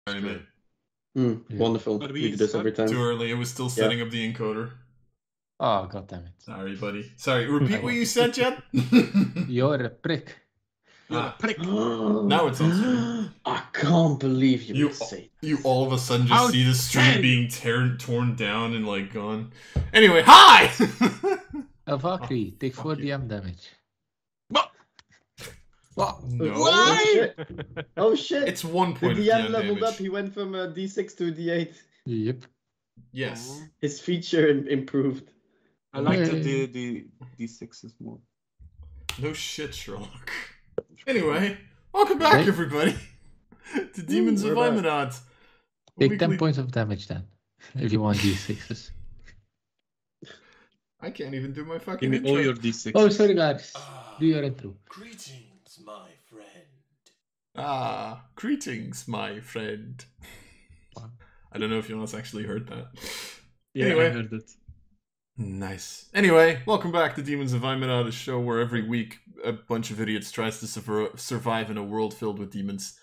Sorry, mate. Wonderful. We do this every time. Too early. It was still setting up the encoder. Oh, god damn it. Sorry, buddy. Sorry, repeat what you said, Jet. You're a prick. You're a prick. Now it's on stream. I can't believe you say you all of a sudden just see the stream being torn down and like gone. Anyway, hi! Valkyrie, take 4 DM damage. What? No. Why? Oh shit. It's 1 point The DM leveled damage. up, he went from a D6 to a D8. Yep. Yes. His feature improved. I like the D6s more. No shit, Sherlock. Anyway, welcome back, everybody, to Demons of Aeminad. Take 10 points of damage then, if you want D6s. I can't even do my fucking Give me all your D6s. Oh, sorry guys. Do your intro. Greetings, my friend. Ah, greetings, my friend. I don't know if you actually heard that. Yeah, anyway. I heard it. Nice. Anyway, welcome back to Demons of Aeminad, a show where every week a bunch of idiots tries to survive in a world filled with demons.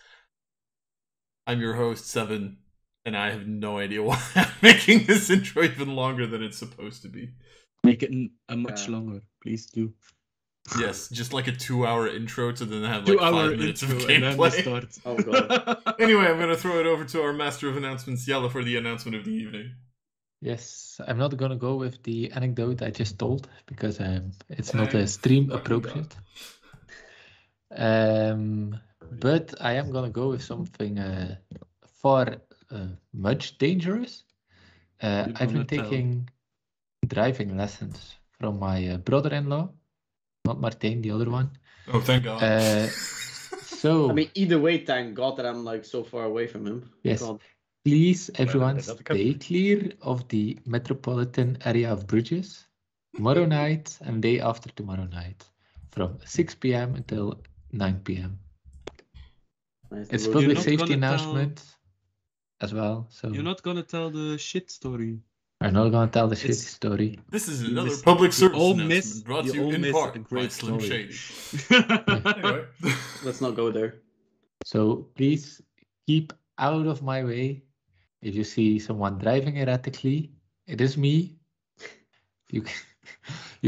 I'm your host, Seven, and I have no idea why I'm making this intro even longer than it's supposed to be. Make it much longer, please do. Yes, just like a 2-hour intro to then have like 5 minutes of gameplay. Oh god. Anyway, I'm going to throw it over to our master of announcements, Yella, for the announcement of the evening. Yes, I'm not gonna go with the anecdote I just told because it's not stream appropriate. But I am gonna go with something far much dangerous. I've been taking driving lessons from my brother-in-law, not Martijn, the other one. Oh, thank God. So I mean, either way, thank God that I'm like so far away from him. Yes. God. Please, everyone, stay clear of the metropolitan area of Bridges tomorrow night and day after tomorrow night from 6 p.m. until 9 p.m. Nice. It's public safety announcement as well. So you're not gonna tell the shit story. I'm not gonna tell the shitty story. This is another public service announcement brought to you in miss part a by great Slim story. Shady. Anyway. Let's not go there. So please keep out of my way. If you see someone driving erratically, it is me. You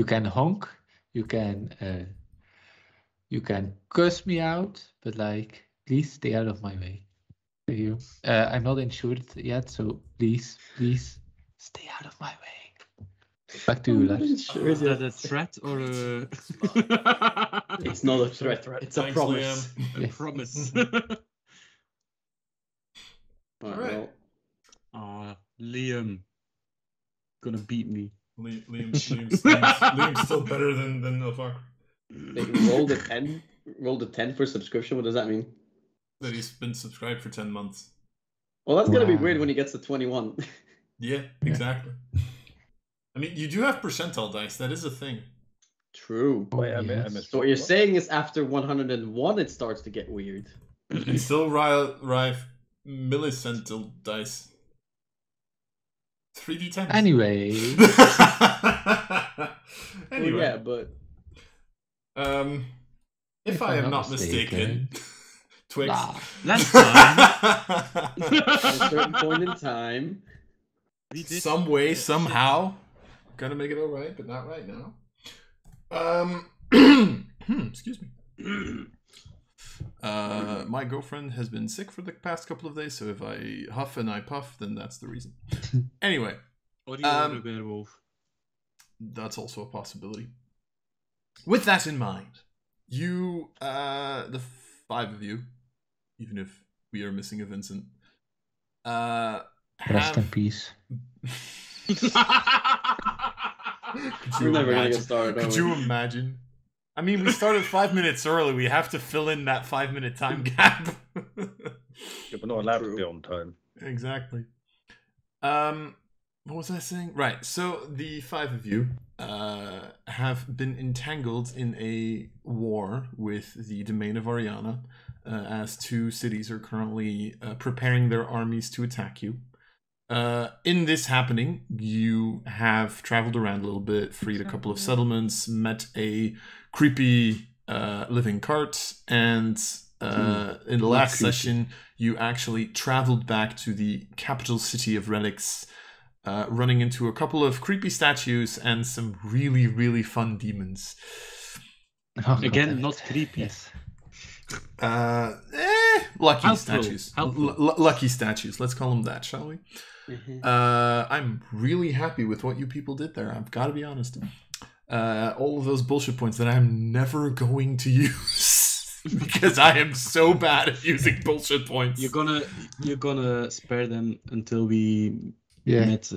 can honk, you can cuss me out, but like please stay out of my way. Thank you. I'm not insured yet, so please stay out of my way. Back to you, Lars. Is that a threat or a... It's not a threat. It's a promise. A promise. Alright. Liam. Gonna beat me. Liam's still better than Nilfar. Roll the 10 for subscription. What does that mean? That he's been subscribed for 10 months. Well, that's gonna be weird when he gets to 21. Yeah, exactly. I mean, you do have percentile dice. That is a thing. True. So what you're saying is after 101 it starts to get weird. And still arrive millicentile dice. 3d10. Anyway. Anyway. Well, yeah, but if I am not mistaken, Twix. Last time. at a certain point in time, Some way, somehow, gonna make it all right, but not right now. Excuse me. My girlfriend has been sick for the past couple of days, so if I huff and I puff, then that's the reason. Anyway, that's also a possibility. With that in mind, you, the 5 of you, even if we are missing a Vincent, Rest in peace. we're never gonna get started. Could you imagine? I mean, we started 5 minutes early. We have to fill in that 5-minute time gap. Yeah, we're not allowed to be on time. Exactly. What was I saying? Right. So the 5 of you have been entangled in a war with the domain of Arianna, as 2 cities are currently preparing their armies to attack you. In this happening, you have traveled around a little bit, freed a couple of settlements, met a creepy living cart, and in the last session, you actually traveled back to the capital city of Relix, running into a couple of creepy statues and some really, really fun demons. Oh, Again, God. not creepy. Yes. Lucky Helpful, statues. helpful. Lucky statues. Let's call them that, shall we? I'm really happy with what you people did there. I've got to be honest. All of those bullshit points that I'm never going to use because I am so bad at using bullshit points. You're gonna spare them until we Yeah. met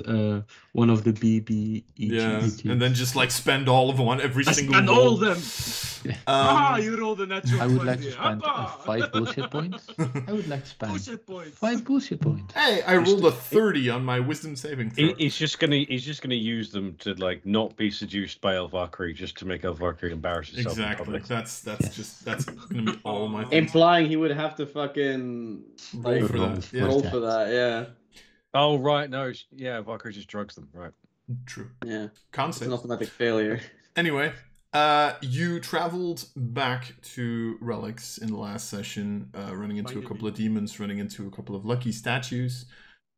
one of the BBEGs. Yeah, and then just like spend all of them on every single And roll. all them. You rolled a natural I would like 20. to spend Hoppa! 5 bullshit points. I would like to spend Bullshit points. 5 bullshit points. Hey, I rolled a 30 on my wisdom saving throw. He's just gonna use them to like not be seduced by Elvalkyrie, just to make Elvalkyrie embarrass herself. in Exactly. public. That's gonna be all my things. Implying he would have to fucking Roll for roll that. for Yeah, roll for that, yeah. Oh right, no, yeah, Valkyrie just drugs them, right? true. Yeah. It's Concept. an automatic failure. Anyway, you traveled back to Relix in the last session, running into a couple of demons, running into a couple of lucky statues,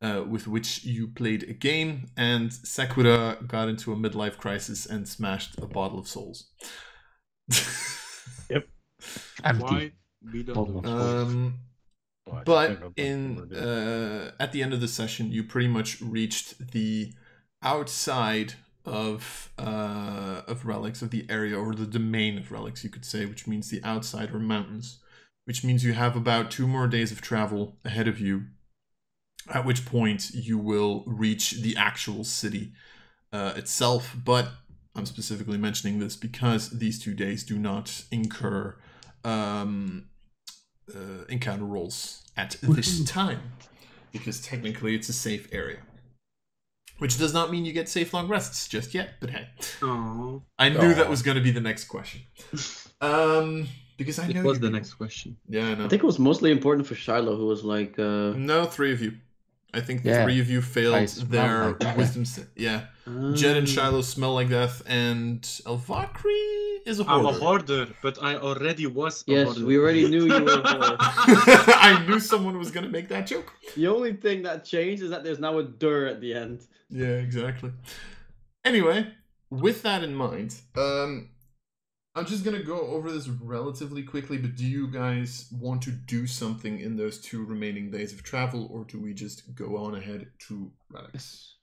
with which you played a game, and Sakura got into a midlife crisis and smashed a bottle of souls. Yep. Empty. Why we don't know. Well, I But think I'm gonna do it. at the end of the session, you pretty much reached the outside of Relix, of the area, or the domain of Relix, you could say, which means the outside or mountains, which means you have about 2 more days of travel ahead of you, at which point you will reach the actual city itself. But I'm specifically mentioning this because these 2 days do not incur encounter rolls at this time, because technically it's a safe area, which does not mean you get safe long rests just yet, but hey, Oh, I knew that was going to be the next question, because I know it was you the people. next question. Yeah, I know. I think it was mostly important for Shiloh, who was like, No, 3 of you. I think Yeah. 3 of you I failed smell their like death. wisdom. Yeah, Jed and Shiloh smell like death, and Elvalkyrie is a I'm a hoarder. hoarder, but I already was a yes, hoarder. we already knew you were a whore. I knew someone was going to make that joke. The only thing that changed is that there's now a dur at the end. Yeah, exactly. Anyway, with that in mind, I'm just gonna go over this relatively quickly, but do you guys want to do something in those 2 remaining days of travel, or do we just go on ahead to Relix?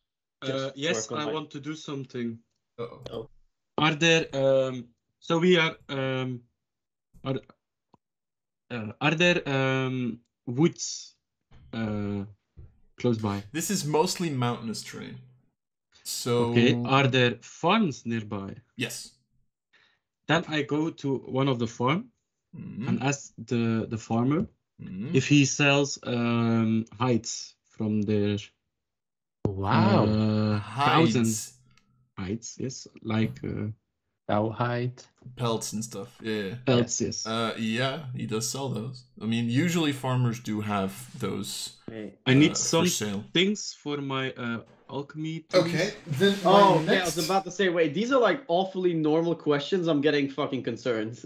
Yes, work on I my- want to do something. Uh-oh. Are there so we are there woods close by? This is mostly mountainous terrain. So Okay, are there farms nearby? yes. Then I go to one of the farm Mhm. and ask the farmer Mhm. if he sells hides from their Wow. cows and Hides, hides, yes, like Cowhide. pelts and stuff. Yeah. pelts, yes. Yeah, he does sell those. I mean, usually farmers do have those Hey. I need for some sale. things for my alchemy tools. Okay, then Oh, okay, I was about to say, wait, these are like awfully normal questions. I'm getting fucking concerned.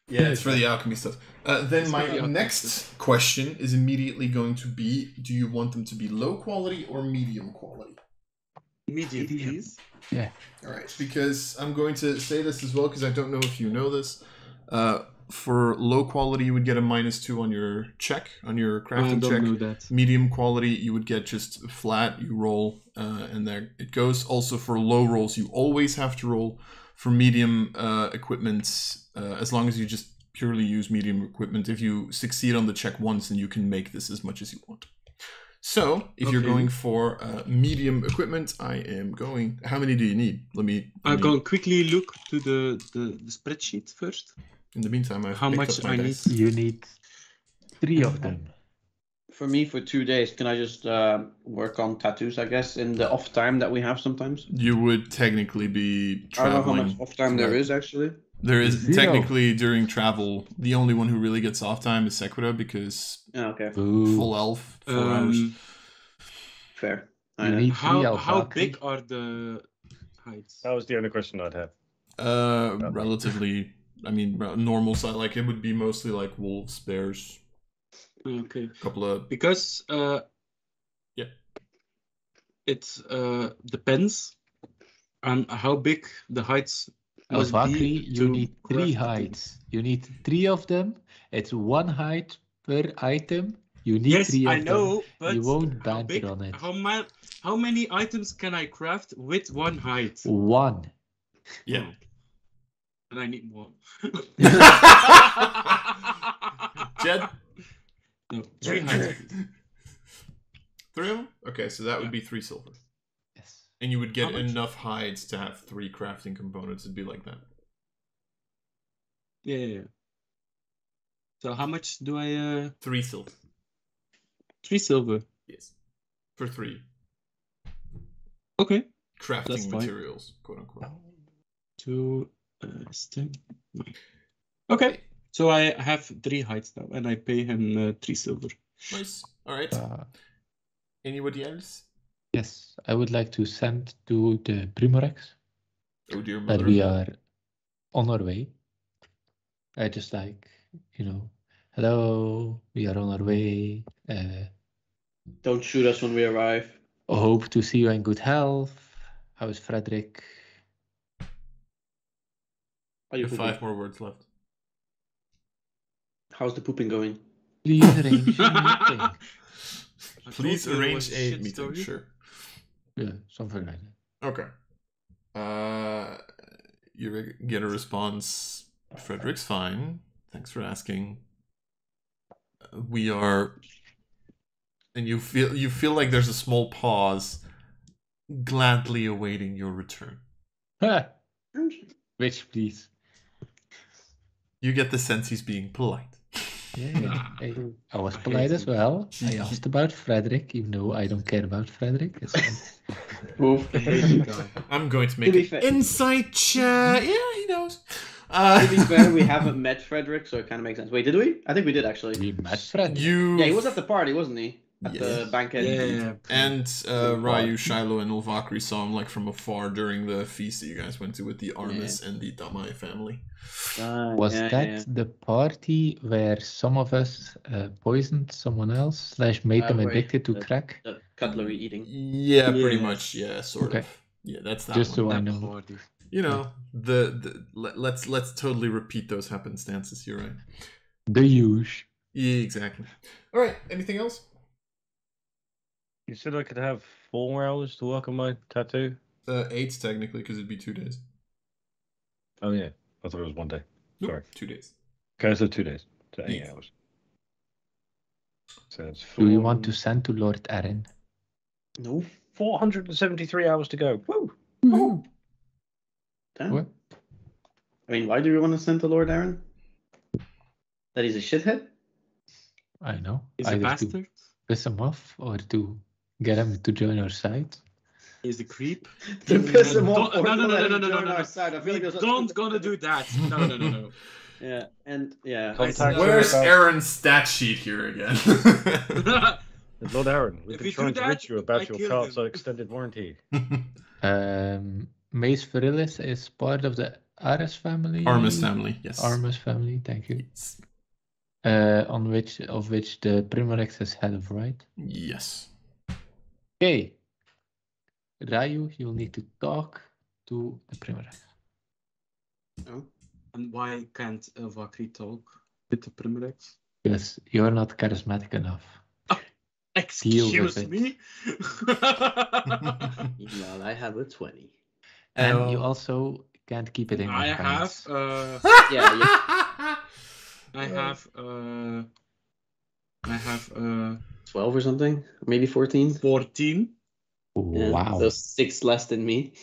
Yeah, it's for the alchemy stuff. Then It's my for the alchemy next question is immediately going to be: do you want them to be low quality or medium quality? Medium, please. Yeah. All right, because I'm going to say this as well because I don't know if you know this. For low quality, you would get a -2 on your check, on your I crafting don't check. know that. Medium quality, you would get just flat. You roll, and there it goes. Also, for low rolls, you always have to roll. For medium equipment, as long as you just purely use medium equipment, if you succeed on the check once, then you can make this as much as you want. So, if you're Okay. going for medium equipment, I am going. How many do you need? I'm going to quickly look to the spreadsheet first. In the meantime, I've How picked much up my I need? dice. You need 3 of them. For me, for 2 days, can I just work on tattoos, I guess, in the off time that we have sometimes? You would technically be I don't know how traveling. much off time there is, actually. There is 0. technically during travel. The only one who really gets off time is Sakura because Yeah, okay, Boo. full elf 4 hours. fair. I You know. need 3 How Alpacri. big are the hides? That was the only question I'd have. Relatively I mean, normal size. Like, it would be mostly like wolves, bears, Okay. a couple of... Because Yeah. it depends on how big the heights must Valkyrie, be. you need 3 craft the hides. You need 3 of them. It's 1 hide per item. You need Yes, 3 of I know, them. but You won't how banter big? on it. How many items can I craft with 1 height? 1. Yeah. And I need more. Jed? No, 3 heights. 3 of them? Okay, so that would be 3 silver. Yes. And you would get How much? enough hides to have 3 crafting components. It'd be like that. Yeah. So how much do I? 3 silver. 3 silver. Yes. For 3 Okay. crafting That's fine. materials, quote unquote. 2 stem. Okay. So I have 3 heights now, and I pay him 3 silver. Nice. Alright. Anybody else? Yes, I would like to send to the Primorex Oh dear that mother. we are on our way. I just like, hello, we are on our way. Don't shoot us when we arrive. Hope to see you in good health. How is Frederick? Are You you have pooping? 5 more words left. How's the pooping going? Please arrange a meeting. Please arrange a meeting. Story. Sure. Yeah, something like that. Okay. You get a response. Frederick's fine. Thanks for asking. We are, and you feel like there's a small pause, gladly awaiting your return. Which, please? You get the sense he's being polite. Yeah, I was polite as well. I asked about Frederick, even though I don't care about Frederick. It's fine. Move. I'm going to make be an fair- insight check. Yeah, he knows. To be fair, we haven't met Frederick, so it kind of makes sense. Wait, did we? I think we did actually. We met Frederick. You. Yeah, he was at the party, wasn't he? At Yeah. the banquet. Yeah. And Ryu, Shiloh, and Ulvakri saw him like from afar during the feast that you guys went to with the Armis and the Damai family. Was that the party where some of us poisoned someone else / made them wait, addicted to the- crack? the cutlery eating? Yeah, pretty Yes. much. Yeah, sort Okay. of. Yeah, that's that Just one. so I know. Party. You know, let's totally repeat those happenstances. You're right. The huge. Yeah, exactly. All right. Anything else? You said I could have 4 hours to work on my tattoo? 8 technically, because it'd be 2 days. Oh, yeah. I thought it was 1 day. Nope, Sorry. 2 days. Okay, so 2 days. So 8 Yeah. hours. So it's Do you want to send to Lord Aaron? No. 473 hours to go. Woo! Damn. What? I mean, why do you want to send to Lord Aaron? That he's a shithead? I know. He's a Either to bastard. piss him off or to get him to join our side. He's a creep. To piss him off. No, or no, no, let no, him no, no, join no, our no. side. I feel We like there's don't gonna do that. No, no, no, no. Yeah, and yeah. Contact Where's about- Aaron's stat sheet here again? Lord Aaron, we've If been you trying do to reach that, you about I your kill cards him. on extended warranty. Mace Virilis is part of the Ares family. Armis family, yes. Armis family, thank you. Yes. Of which the Primorex is head of, right? Yes. Okay. Ryu, you'll need to talk to the Primorex. And why can't Valkyrie talk with the Primorex? Because you're not charismatic enough. Deal with Excuse it. me? Well, I have a 20. And you also can't keep it in I your have, pants. Yeah, I have 12 or something. Maybe 14. 14. Yeah, Wow. So 6 less than me.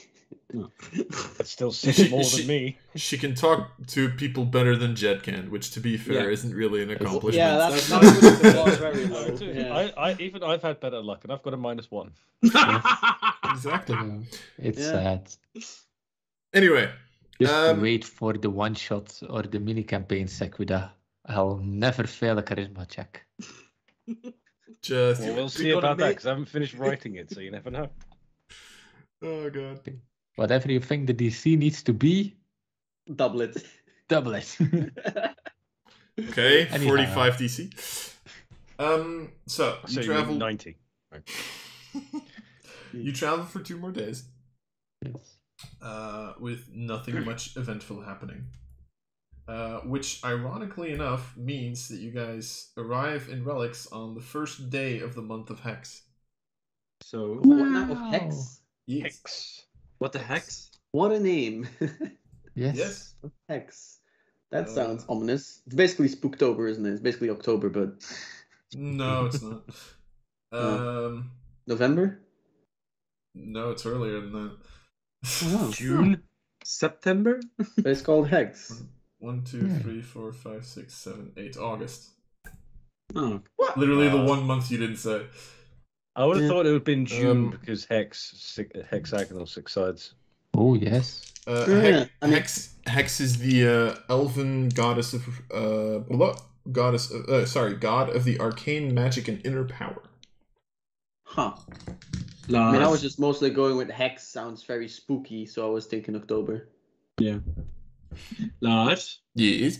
That's still 6 more than me. She can talk to people better than Jed can, which, to be fair, Yeah. isn't really an accomplishment. Yeah, that's That's not even the bar very low. Dude, Yeah. even I've had better luck, and I've got a -1. Exactly. It's Yeah. sad. Anyway, Just wait for the one shot or the mini campaign Sequida. I'll never fail a charisma check. just Well, we'll see gonna about that, make- because I haven't finished writing it, so you never know. oh god. Whatever you think the DC needs to be, Double it. double it. Okay, Anyhow. 45 DC. So you So travel 90. You travel for 2 more days, Yes. with nothing much eventful happening. Which, ironically enough, means that you guys arrive in Relix on the first day of the month of Hex. So, What now of Hex? Yes. Hex. what the hex? What a name. Yes. Yes. Hex. That sounds ominous. It's basically Spooktober, isn't it? It's basically October, but No, it's not. November? No, it's earlier than that. Oh. June? September? But it's called Hex. 1, 2, 3, 4, 5, 6, 7, 8. August. Oh, What? Literally the 1 month you didn't say. I would have Yeah. thought it would have been June because hexagonal 6 sides. Oh, yes. Yeah, I mean- Hex is the elven goddess of god of the arcane magic and inner power. Huh. Lars. I mean, I was just mostly going with Hex. Sounds very spooky, so I was thinking October. Yeah. Lars, Yes,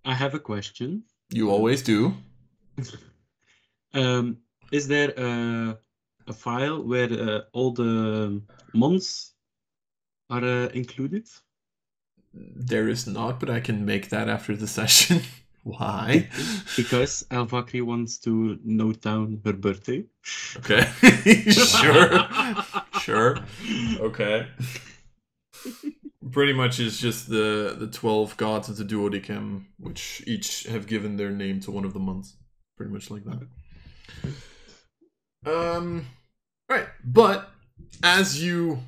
I have a question. you always do. Is there a file where all the months are included? There is not, but I can make that after the session. Why? Because Elvakri wants to note down her birthday. Okay. Sure. Okay. Pretty much is just the 12 gods of the duodecim, which each have given their name to one of the months. Pretty much like that. Right. But as you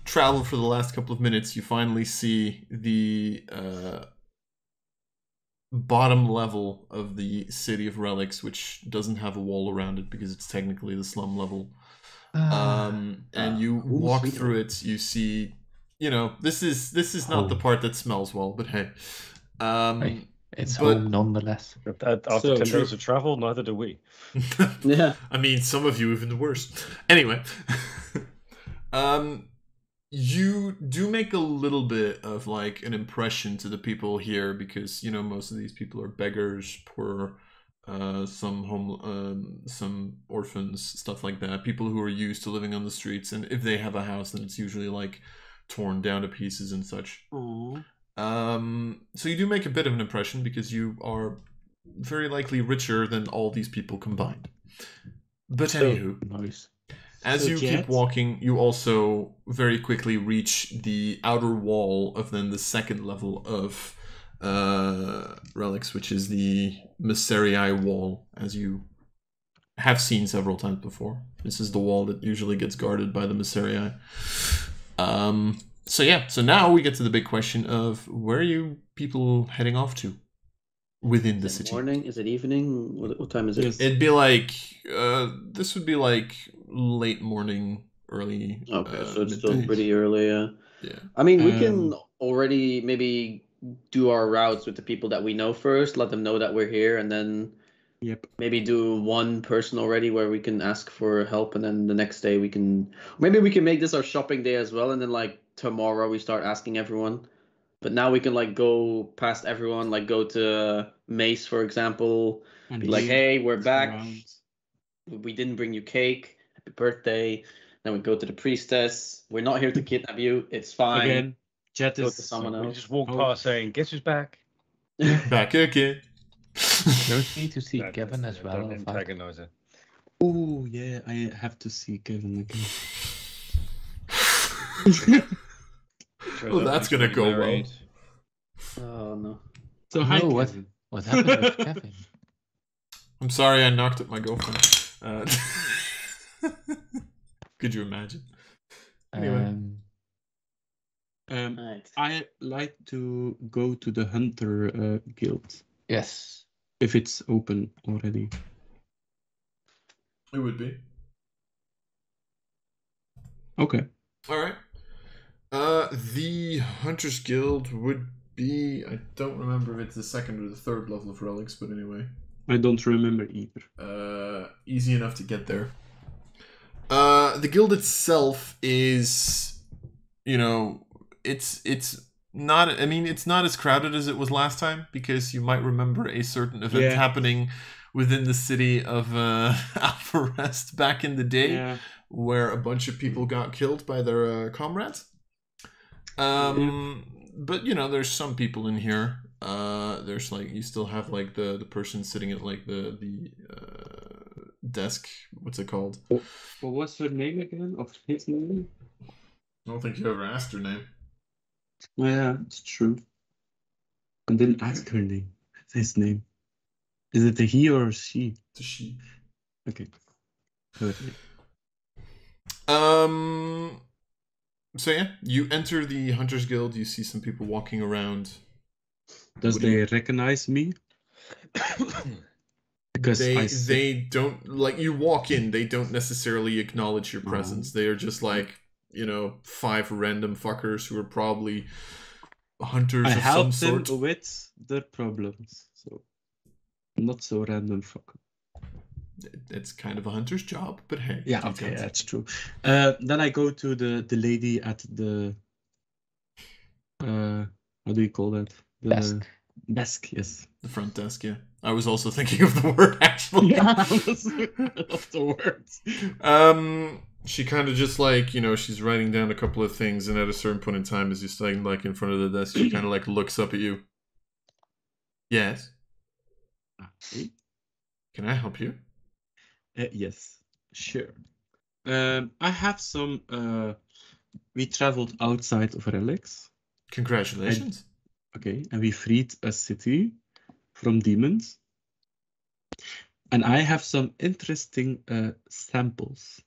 travel for the last couple of minutes, you finally see the bottom level of the city of Relix, which doesn't have a wall around it because it's technically the slum level. And you walk through it, you see, you know, this is not the part that smells well, but hey. Hey, it's but- home nonetheless. After So 10 true. days of travel, neither do we. Yeah. I mean, some of you even worse. Anyway, you do make a little bit of like an impression to the people here because, you know, most of these people are beggars, poor, some orphans, stuff like that. People who are used to living on the streets, and if they have a house, then it's usually like torn down to pieces and such. Aww. So you do make a bit of an impression because you are very likely richer than all these people combined. But anywho, Nice. as So you Jet? keep walking, you also very quickly reach the outer wall of then the second level of Relix, which is the Mysterii wall, as you have seen several times before. This is the wall that usually gets guarded by the Mysterii. So now we get to the big question of where are you people heading off to within the Is it city? morning? Is it evening? What time is it? Yes. It'd be like this would be like late morning, early. Okay, so it's still midday. pretty early. Yeah. I mean, we can already maybe do our routes with the people that we know first, let them know that we're here, and then Yep. maybe do one person already where we can ask for help, and then the next day we can maybe we can make this our shopping day as well, and then like tomorrow we start asking everyone. But now we can like go past everyone, like go to Mace, for example, And be like, he hey, we're is back. around. We didn't bring you cake. Happy birthday. Then we go to the priestess. We're not here to kidnap you. It's fine. Again, Jet Go is to someone We else. just walk Oh. past saying, guess who's back? Back again. Don't need to see Don't- Kevin as well. Don't in fact. antagonize her. Oh yeah, I have to see Kevin again. Turns Oh, out that's he's gonna already go well. married. Oh no. So hi, No, Kevin. what happened with Kevin? I'm sorry I knocked at my girlfriend. Could you imagine? Anyway. Alright. I like to go to the Hunter Guild Yes. if it's open already. It would be. Okay. Alright. The Hunters Guild would be, I don't remember if it's the second or the third level of Relix, but anyway. I don't remember either. Easy enough to get there. The guild itself is, you know, it's I mean, it's not as crowded as it was last time, because you might remember a certain event happening within the city of Alpha Rest back in the day, where a bunch of people got killed by their comrades. But you know, there's some people in here. There's like, you still have like the person sitting at like the desk. What's it called? Well, what's her name again? Of his name? I don't think you ever asked her name. Yeah, it's true. I didn't ask her name. His name. Is it a he or a she? It's a she. Okay. Good. So yeah, you enter the Hunters Guild. You see some people walking around. Does they recognize me? Because they don't, like, you walk in, they don't necessarily acknowledge your presence. They are just like, you know, 5 random fuckers who are probably hunters of some sort. I help them with their problems, so not so random fucker. It's kind of a hunter's job, but hey. Yeah, okay, that's true. Then I go to the lady at the how do you call that? The desk, yes. The front desk, yeah. I was also thinking of the word, actually. Yeah, of the words. She kind of just like, you know, she's writing down a couple of things, and at a certain point in time, as you're standing like in front of the desk, she kind of like looks up at you. Yes. Okay. Can I help you? Yes, sure. I have some. We traveled outside of Relix. Congratulations. And we freed a city from demons. And I have some interesting samples.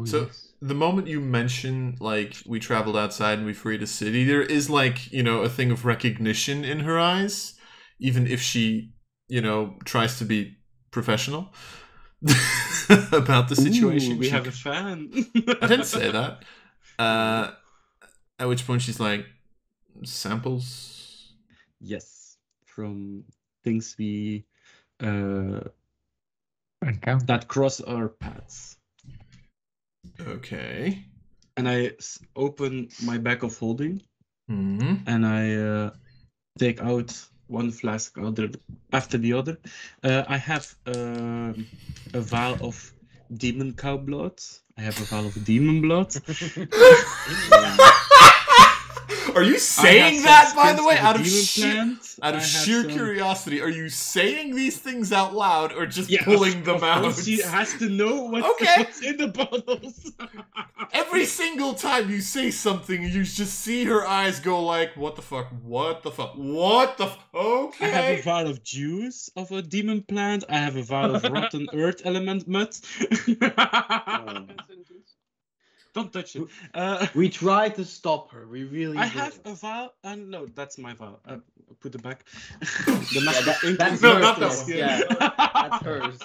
So the moment you mention, like, we traveled outside and we freed a city, there is, like, you know, a thing of recognition in her eyes, even if she, you know, tries to be professional about the situation. Ooh, we have a fan. I didn't say that. At which point she's like, samples? Yes, from things we that cross our paths. Okay. And I open my bag of holding, and I take out one flask after the other. I have a vial of demon cow blood. I have a vial of demon blood. Are you saying that, by the way, out of sheer curiosity? Are you saying these things out loud, or just pulling them out? She has to know what's in the bottles. Every single time you say something, you just see her eyes go like, what the fuck, what the fuck, what the fuck, okay. I have a vial of juice of a demon plant. I have a vial of rotten earth element mud. Don't touch it. We tried to stop her. We really. I have a vial. No, that's my vial. Put it back. That's no, hers. not that one. Yeah, that's hers.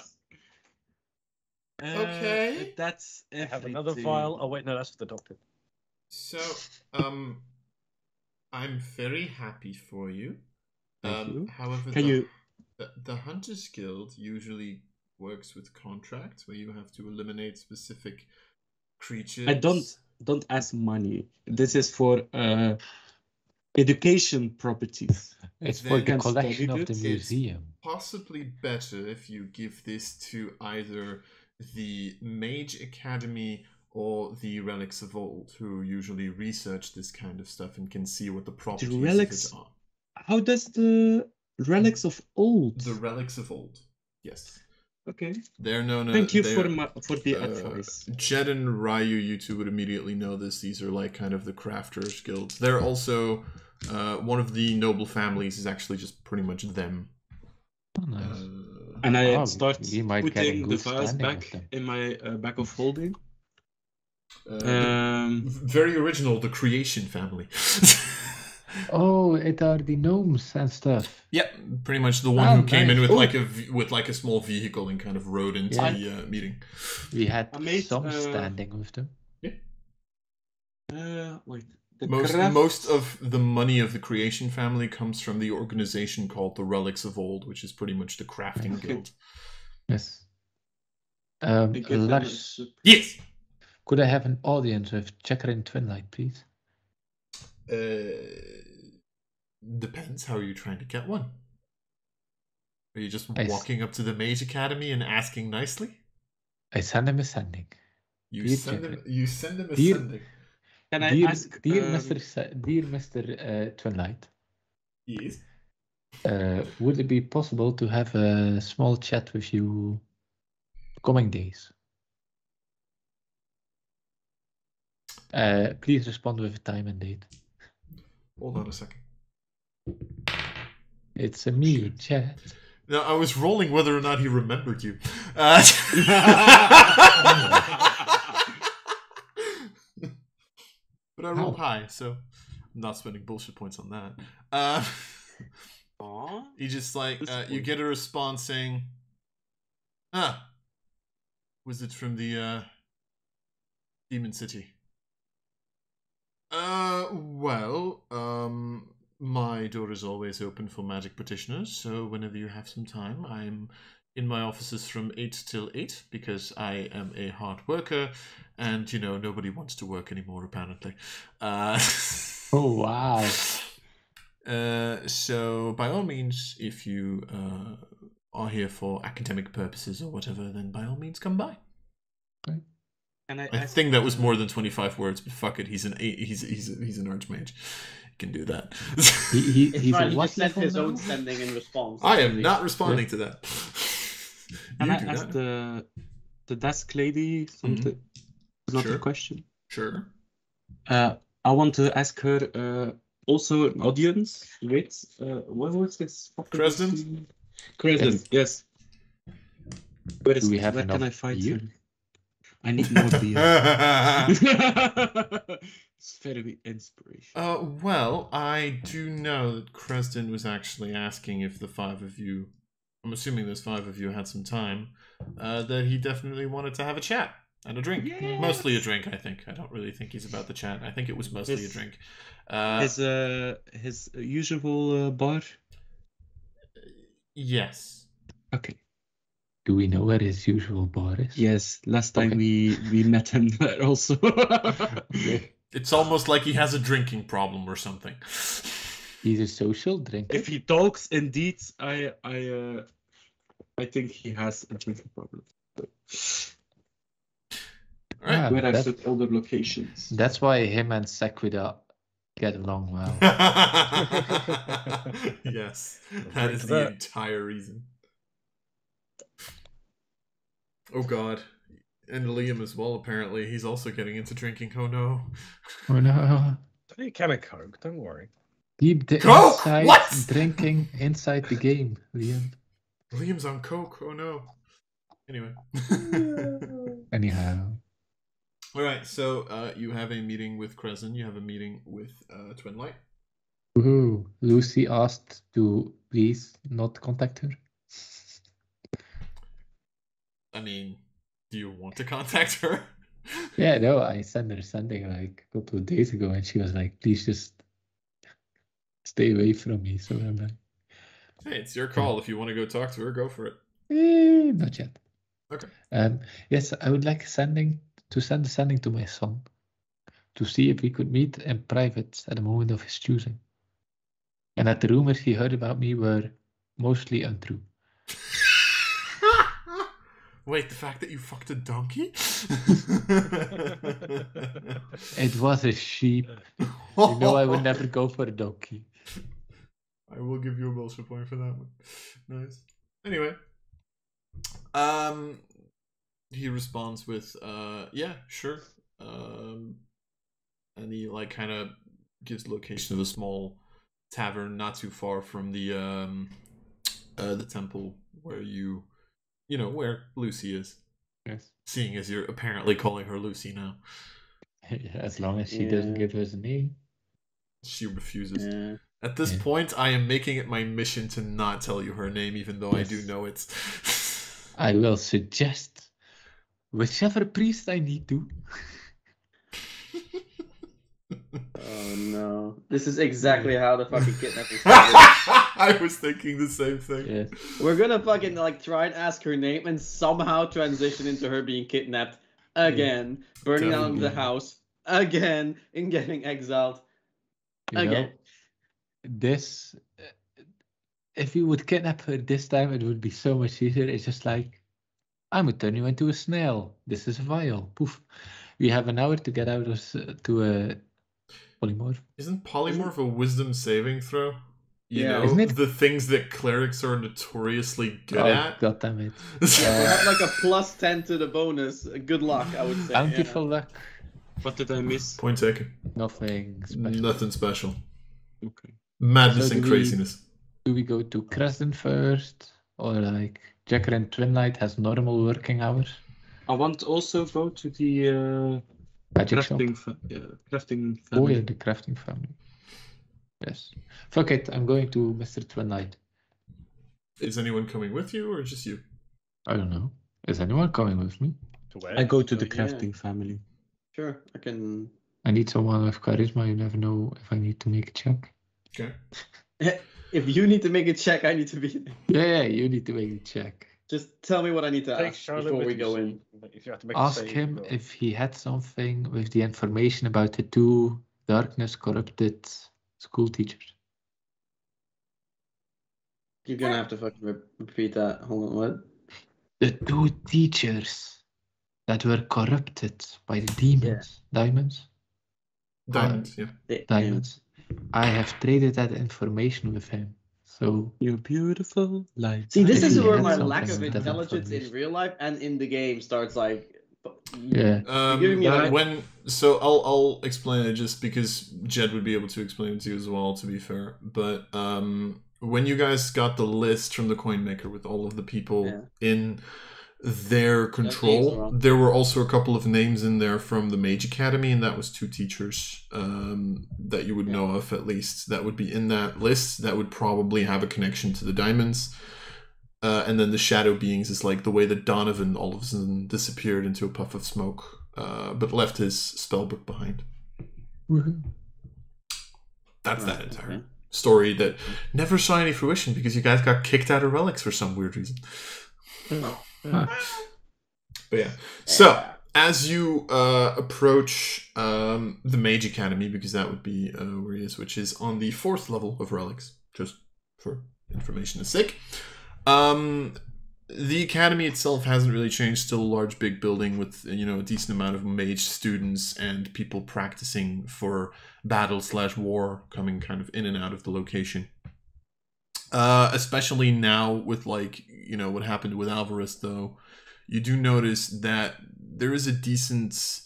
Okay. That's everything. I have another vial. Oh wait, no, that's for the doctor. So, I'm very happy for you. Thank you. However, the Hunters Guild usually works with contracts where you have to eliminate specific creatures. I don't ask money. This is for education properties. It's for the collection of the museum. It's possibly better if you give this to either the Mage Academy or the Relics of Old, who usually research this kind of stuff and can see what the properties of it are. How does the Relics of Old? The Relics of Old, yes. Okay. They're known as. Thank you for the advice. Jed and Ryu, you two would immediately know this. These are like kind of the crafters guilds. They're also one of the noble families is actually just pretty much them. Oh, nice. And I start putting the vials back in my bag of holding. Very original, the creation family. Oh, it are the gnomes and stuff. Yep, pretty much the one who came in with like a small vehicle and kind of rode into the meeting. We had some standing with them. Yeah. Wait. Most of the money of the creation family comes from the organization called the Relics of Old, which is pretty much the crafting guild. Yes. Lars. Yes. Could I have an audience with Checker in Twinlight, please? Depends. How are you trying to get one? Are you just I walking up to the Mage Academy and asking nicely? send him a sending. You Dear send him. Jeffrey. You send him a Dear- sending. Can I Dear, ask? dear Mr. Twinlight, Yes. would it be possible to have a small chat with you coming days? Please respond with a time and date. Hold on a second. It's a me chat. Now, I was rolling whether or not he remembered you. But I rolled high, so I'm not spending bullshit points on that. Aw. You just like, This you point. get a response saying, was it from the Demon City? Well, my door is always open for magic practitioners, so whenever you have some time, I'm in my offices from 8 till 8, because I am a hard worker, and, you know, nobody wants to work anymore, apparently. Oh, wow. So, by all means, if you are here for academic purposes or whatever, then by all means, come by. Can I I ask, think that was more than 25 words, but fuck it, he's an archmage. He can do that. He's It's fine. a He what just sent level his now? own sending in response. I am not responding to that. can You I do ask that. the desk lady something? Another Sure. question. Sure. I want to ask her also an audience with what was this? Cresden? Cresden, yes. Where Do we have where can enough I find beer? her? I need more beer. It's very inspirational. Well, I do know that Cresden was actually asking if the 5 of you, I'm assuming those 5 of you had some time, that he definitely wanted to have a chat and a drink. Yes. Mostly a drink, I think. I don't really think he's about the chat. I think it was mostly a His- drink. His usual bar. Yes. Okay. Do we know where his usual bar is? Yes. Last time Okay. we met him there also. Okay. It's almost like he has a drinking problem or something. He's a social drinker. If he talks, indeed, I think he has a drinking problem. All right. Ah, Where I that's, said other locations. that's why him and Sequida get along well. Yes, that Drink is to the that. entire reason. Oh god. And Liam as well, apparently. He's also getting into drinking. Oh no. Oh no. You kind of coke, don't worry. Keep the Coke? inside What? drinking inside the game, Liam. Liam's on coke. Oh no. Anyway. Anyhow. Alright, so you have a meeting with Crescent. You have a meeting with Twinlight. Woohoo. Lucy asked to please not contact her. I mean, do you want to contact her? Yeah, no, I sent her something like a couple of days ago and she was like, please just stay away from me. So I'm like, Hey, it's your call. If you want to go talk to her, go for it. not yet. Okay. Yes, I would like send a sending to my son to see if we could meet in private at the moment of his choosing. And that the rumors he heard about me were mostly untrue. Wait, the fact that you fucked a donkey? It was a sheep. You know I would never go for a donkey. I will give you a bullshit point for that one. Nice. Anyway. He responds with, yeah, sure. And he like kind of gives the location of a small tavern not too far from the temple where you know, where Lucy is. Yes. Seeing as you're apparently calling her Lucy now. As long as she doesn't Yeah. give us a name. She refuses. Yeah. At this Yeah. point, I am making it my mission to not tell you her name, even though I do Yes. know it. I will suggest whichever priest I need to. Oh no. This is exactly how the fucking kidnapping started. I was thinking the same thing. Yes. We're gonna fucking like try and ask her name and somehow transition into her being kidnapped again, burning down the Definitely. house again, and getting exiled You know, again. this, if you would kidnap her this time, it would be so much easier. It's just like, I'm gonna turn you into a snail. This is a vial. Poof. We have an hour to get out to a polymorph. Isn't polymorph a wisdom saving throw? You Yeah. know, Isn't it? the things that clerics are notoriously good at. God damn it. You have like a +10 to the bonus. Good luck, I would say. Bountiful luck. What did I miss? Point taken. Nothing special. Nothing special. Okay. Madness So and do we- craziness. Do we go to Crescent first? Or like Jacker and Twinlight has normal working hours? I want to also go to the Magic shop. crafting Oh family. yeah, the crafting family. Yes. Fuck it, I'm going to Mr. Twinlight. Is anyone coming with you or just you? I don't know. Is anyone coming with me? To where? I go to the Yeah. crafting family. Sure, I can. I need someone with charisma. You never know if I need to make a check. Okay. If you need to make a check, I need to be. Yeah, you need to make a check. Just tell me what I need to Take ask Charlotte before with we you, go so in. if you have to make a Ask save, him go. if he had something with the information about the two darkness corrupted school teachers. You're gonna have to fucking repeat that. Hold on, what? The two teachers that were corrupted by the demons. Diamonds? Diamonds, yeah. Diamonds. I have traded that information with him. So You're beautiful, like. See, this If is he where had my something lack of with that intelligence in information. real life and in the game starts like. yeah. You're giving me like. So I'll explain it just because Jed would be able to explain it to you as well, to be fair. But when you guys got the list from the coin maker with all of the people Yeah. in their names control, were on. there were also a couple of names in there from the Mage Academy, and that was 2 teachers that you would know of at least. That would be in that list. That would probably have a connection to the diamonds. And then the shadow beings is like the way that Donovan all of a sudden disappeared into a puff of smoke, but left his spellbook behind. Woohoo. That's Right, that entire okay. story that never saw any fruition because you guys got kicked out of Relix for some weird reason. But yeah. So, as you approach the Mage Academy, because that would be where he is, which is on the 4th level of Relix, just for information's sake. The academy itself hasn't really changed. Still a large, big building with, you know, a decent amount of mage students and people practicing for battle/war coming kind of in and out of the location. Especially now with, like, you know, what happened with Alvarez, though, you do notice that there is a decent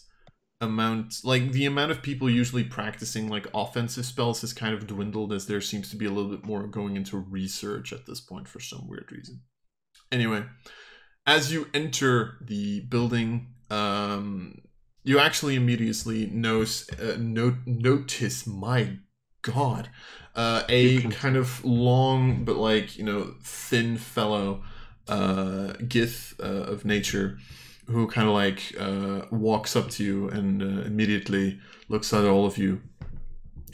amount, like the amount of people usually practicing like offensive spells has kind of dwindled, as there seems to be a little bit more going into research at this point for some weird reason. Anyway, as you enter the building, you actually immediately notice, my god, a kind of long but, like, you know, thin fellow, Gith of nature, who kind of like walks up to you and immediately looks at all of you.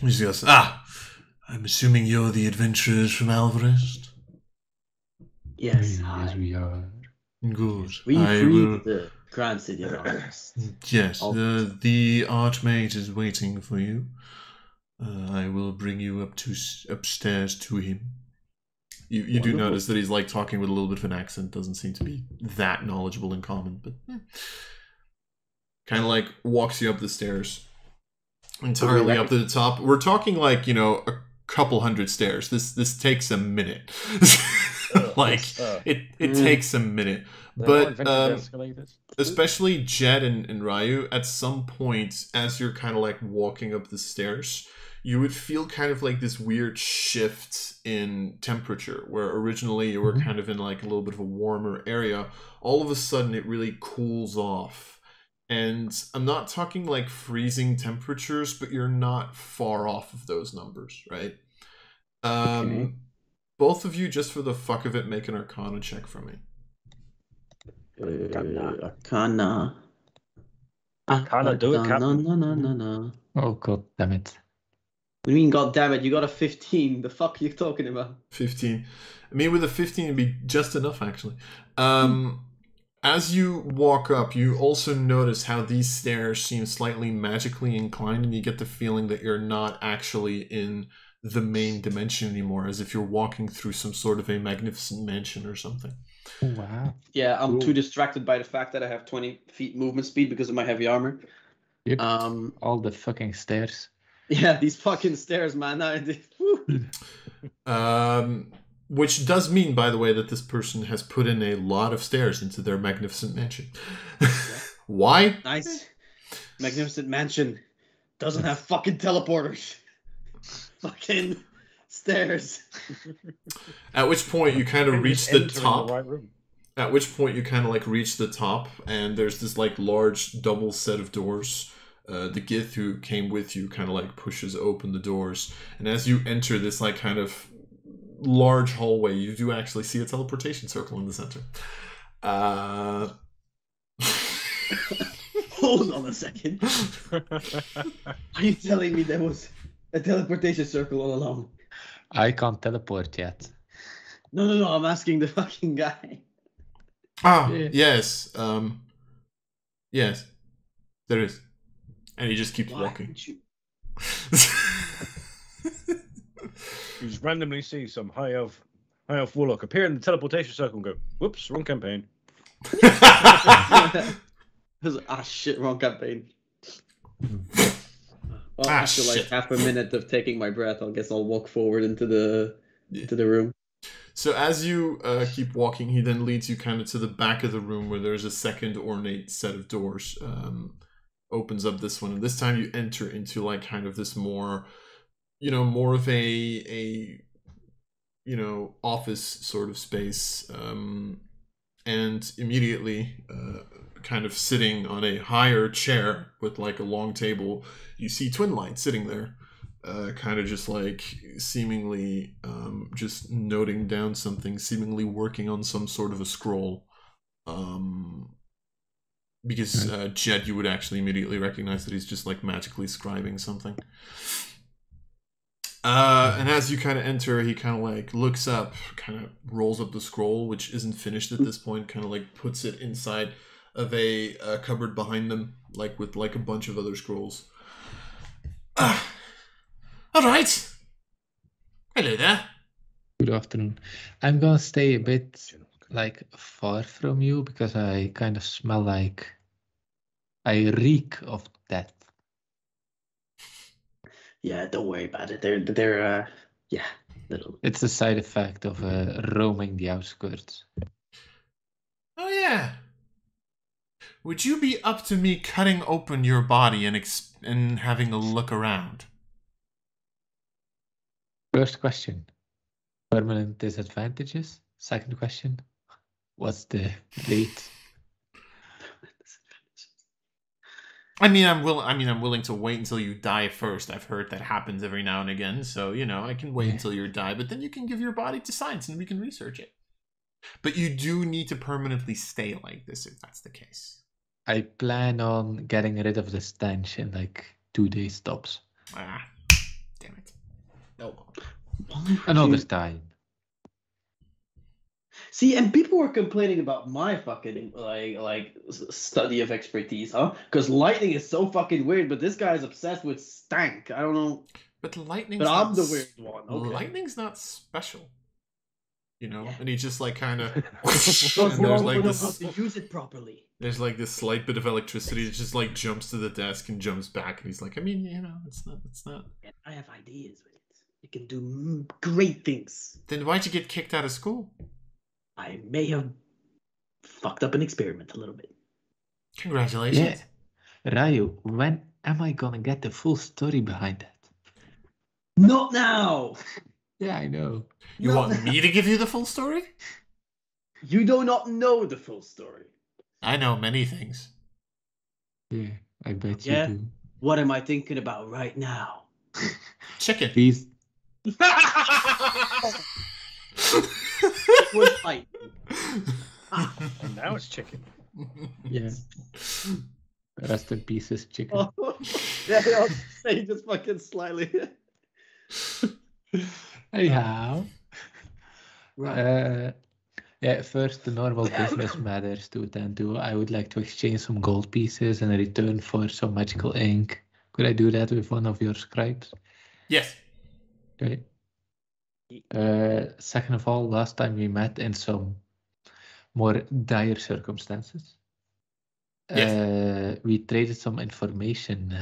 He goes, I'm assuming you're the adventurers from Alvarez? Yes, Yes, we are. Good. we I freed will... the Grand City of Alvarez. Yes, Alvarez. the Archmage is waiting for you. I will bring you upstairs to him. You do Wonderful. notice that he's like talking with a little bit of an accent. Doesn't seem to be that knowledgeable in common, but kind of like walks you up the stairs, entirely up to the top. We're talking like, you know, a couple hundred stairs. This takes a minute. Like it takes a minute, but especially Jed and Ryu, at some point as you're kind of like walking up the stairs, you would feel kind of like this weird shift in temperature, where originally you were kind of in like a little bit of a warmer area. All of a sudden it really cools off. And I'm not talking like freezing temperatures, but you're not far off of those numbers, right? Okay. Both of you, just for the fuck of it, make an Arcana check for me. Arcana. Can't do it, Captain. No. Oh god damn it. What do you mean, god damn it, you got a 15. The fuck are you talking about? 15. I mean, with a 15, it'd be just enough, actually. As you walk up, you also notice how these stairs seem slightly magically inclined, and you get the feeling that you're not actually in the main dimension anymore, as if you're walking through some sort of a magnificent mansion or something. Wow. Yeah, I'm Cool. too distracted by the fact that I have 20 feet movement speed because of my heavy armor. Yep. All the fucking stairs. Yeah, these fucking stairs, man. Which does mean, by the way, that this person has put in a lot of stairs into their magnificent mansion. Why? Nice. Magnificent mansion. Doesn't have fucking teleporters. Fucking stairs. At which point you kind of reach the top. The right room. At which point you kind of like reach the top, and there's this like large double set of doors. The Gith who came with you kind of like pushes open the doors, and as you enter this like kind of large hallway, you do actually see a teleportation circle in the center. Hold on a second. Are you telling me there was a teleportation circle all along? I can't teleport yet. No. I'm asking the fucking guy. Yeah. Yes. Yes. There is. And he just keeps Why walking. would you- You just randomly see some high elf warlock appear in the teleportation circle and go, whoops, wrong campaign. Shit, wrong campaign. Well, after like shit. half a minute of taking my breath, I guess I'll walk forward into the room. So as you keep walking, he then leads you kind of to the back of the room where there's a second ornate set of doors. Opens up this one, and this time you enter into like kind of this more, more of a office sort of space. And immediately, kind of sitting on a higher chair with like a long table, you see Twin Light sitting there. Kind of just like seemingly just noting down something, seemingly working on some sort of a scroll. Because Jed, you would actually immediately recognize that he's just like magically scribing something. And as you kind of enter, he kind of like looks up, kind of rolls up the scroll, which isn't finished at this point, kind of like puts it inside of a cupboard behind them, like with like a bunch of other scrolls. All right. Hello there. Good afternoon. I'm gonna stay a bit like far from you because I kind of smell like I reek of death. Yeah, don't worry about it. They're little. It's a side effect of roaming the outskirts. Oh yeah. Would you be up to me cutting open your body and having a look around? First question, permanent disadvantages. Second question, what's the rate? I'm willing to wait until you die first. I've heard that happens every now and again, so I can wait until you die, but then you can give your body to science and we can research it. But you do need to permanently stay like this if that's the case. I plan on getting rid of the stench in like 2 days tops. Ah, damn it. Oh well. Another time. See, and people were complaining about my fucking like study of expertise, huh? Because lightning is so fucking weird, but this guy is obsessed with stank. I don't know. But lightning's But I'm not the weird one. Okay. Lightning's not special. And he just like kind of Because and you there's don't like know this how to use it properly. there's like this slight bit of electricity that just like jumps to the desk and jumps back, and he's like, it's not. And I have ideas with it. It can do great things. Then why'd you get kicked out of school? I may have fucked up an experiment a little bit. Congratulations. Yeah. Ryu, when am I gonna get the full story behind that? Not now! Yeah, I know. You Not want now. me to give you the full story? You do not know the full story. I know many things. Yeah, I bet Yeah? you do. What am I thinking about right now? Chicken. Please. It was light. And now it's chicken. Yeah. Rest in pieces, chicken. Oh, yeah, I'll say just fucking slightly. Anyhow. Right. Yeah, first the normal business matters to attend to. I would like to exchange some gold pieces in return for some magical ink. Could I do that with one of your scribes? Yes. Okay. Second of all, last time we met in some more dire circumstances. Yes. We traded some information.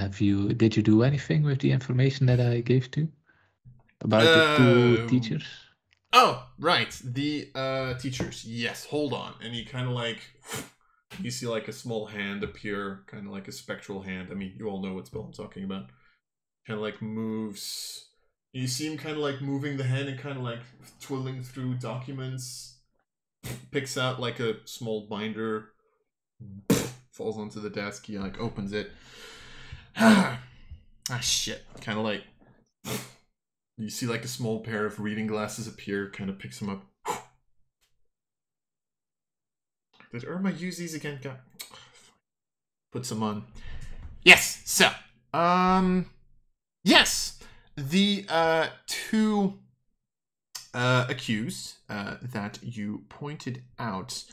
Did you do anything with the information that I gave to you? About the two teachers? Oh, right. The teachers. Yes, hold on. And he kind of like, you see like a small hand appear, kind of like a spectral hand. I mean, you all know what spell I'm talking about. Kind of like moves. You see him kind of like moving the hand and kind of like twiddling through documents. Picks out like a small binder. Falls onto the desk. He like opens it. Shit. Kind of like... You see like a small pair of reading glasses appear, kind of picks them up. Did Irma use these again? God. Puts them on. Yes, so, yes, the two accused that you pointed out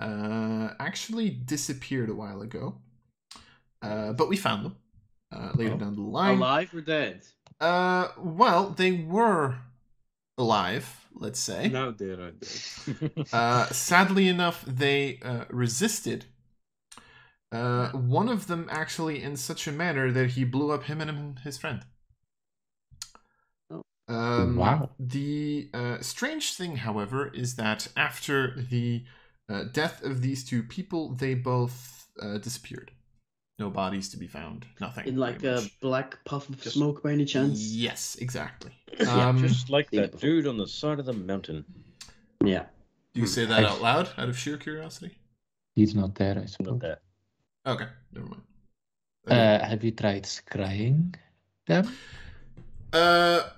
actually disappeared a while ago, but we found them later down the line. Alive or dead? Well, they were alive, let's say. Now they are dead. Sadly enough, they resisted. One of them actually in such a manner that he blew up him and his friend. Wow. The strange thing, however, is that after the death of these two people, they both disappeared. No bodies to be found. Nothing. In like a black puff of smoke by any chance? Yes, exactly. Just like seen it that before. dude on the side of the mountain. Yeah. Do you say that out loud, out of sheer curiosity? He's not there, I suppose. Not that. Okay, never mind. Have you tried scrying them?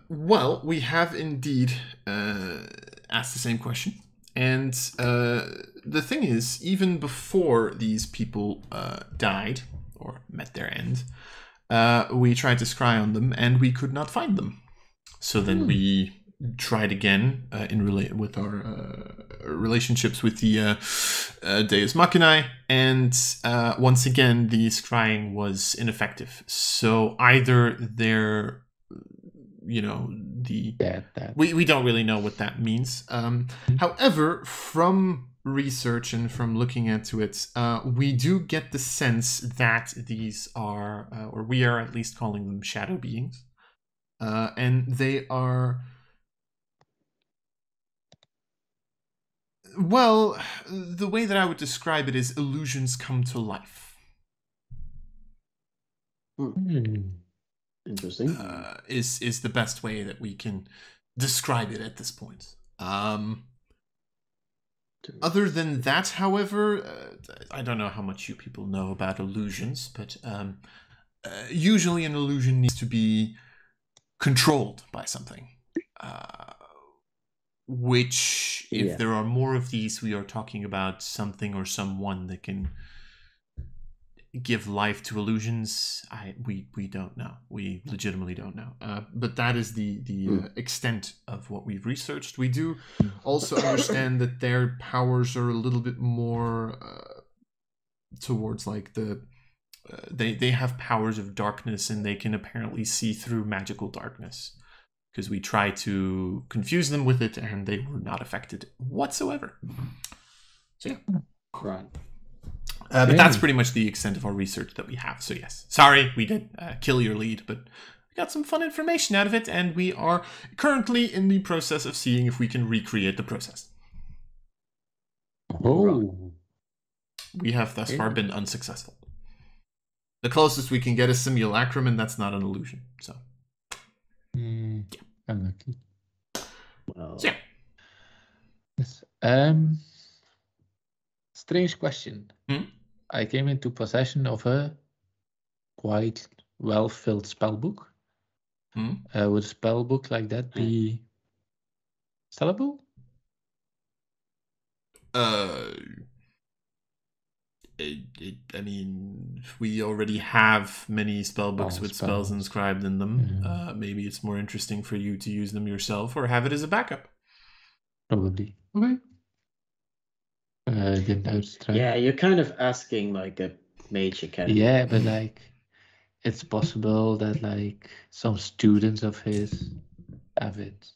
Well, we have indeed asked the same question. And the thing is, even before these people died, or met their end, we tried to scry on them, and we could not find them. So then we tried again with our relationships with the Deus Machinae, and once again, the scrying was ineffective. So either they're, we don't really know what that means. However, from research and from looking into it, we do get the sense that these are, or we are at least calling them shadow beings. And they are, well, the way that I would describe it is illusions come to life. Interesting. Is the best way that we can describe it at this point. Other than that, however, I don't know how much you people know about illusions, but usually an illusion needs to be controlled by something. Which, if there are more of these, we are talking about something or someone that can give life to illusions. We don't know. We legitimately don't know. But that is the extent of what we've researched. We do also understand that their powers are a little bit more towards like the they have powers of darkness, and they can apparently see through magical darkness, because we tried to confuse them with it and they were not affected whatsoever. So yeah. Right. But that's pretty much the extent of our research that we have. So yes, sorry, we did kill your lead, but we got some fun information out of it, and we are currently in the process of seeing if we can recreate the process. Oh. We have thus far been unsuccessful. The closest we can get is simulacrum, and that's not an illusion. So Unlucky. Well, so yeah. Yes. Strange question. I came into possession of a quite well-filled spellbook. Would a spellbook like that be sellable? I mean, we already have many spellbooks with spells inscribed in them. Maybe it's more interesting for you to use them yourself or have it as a backup. Probably. Okay. Yeah, you're kind of asking like a Mage Academy. Yeah, but like, it's possible that like some students of his have it,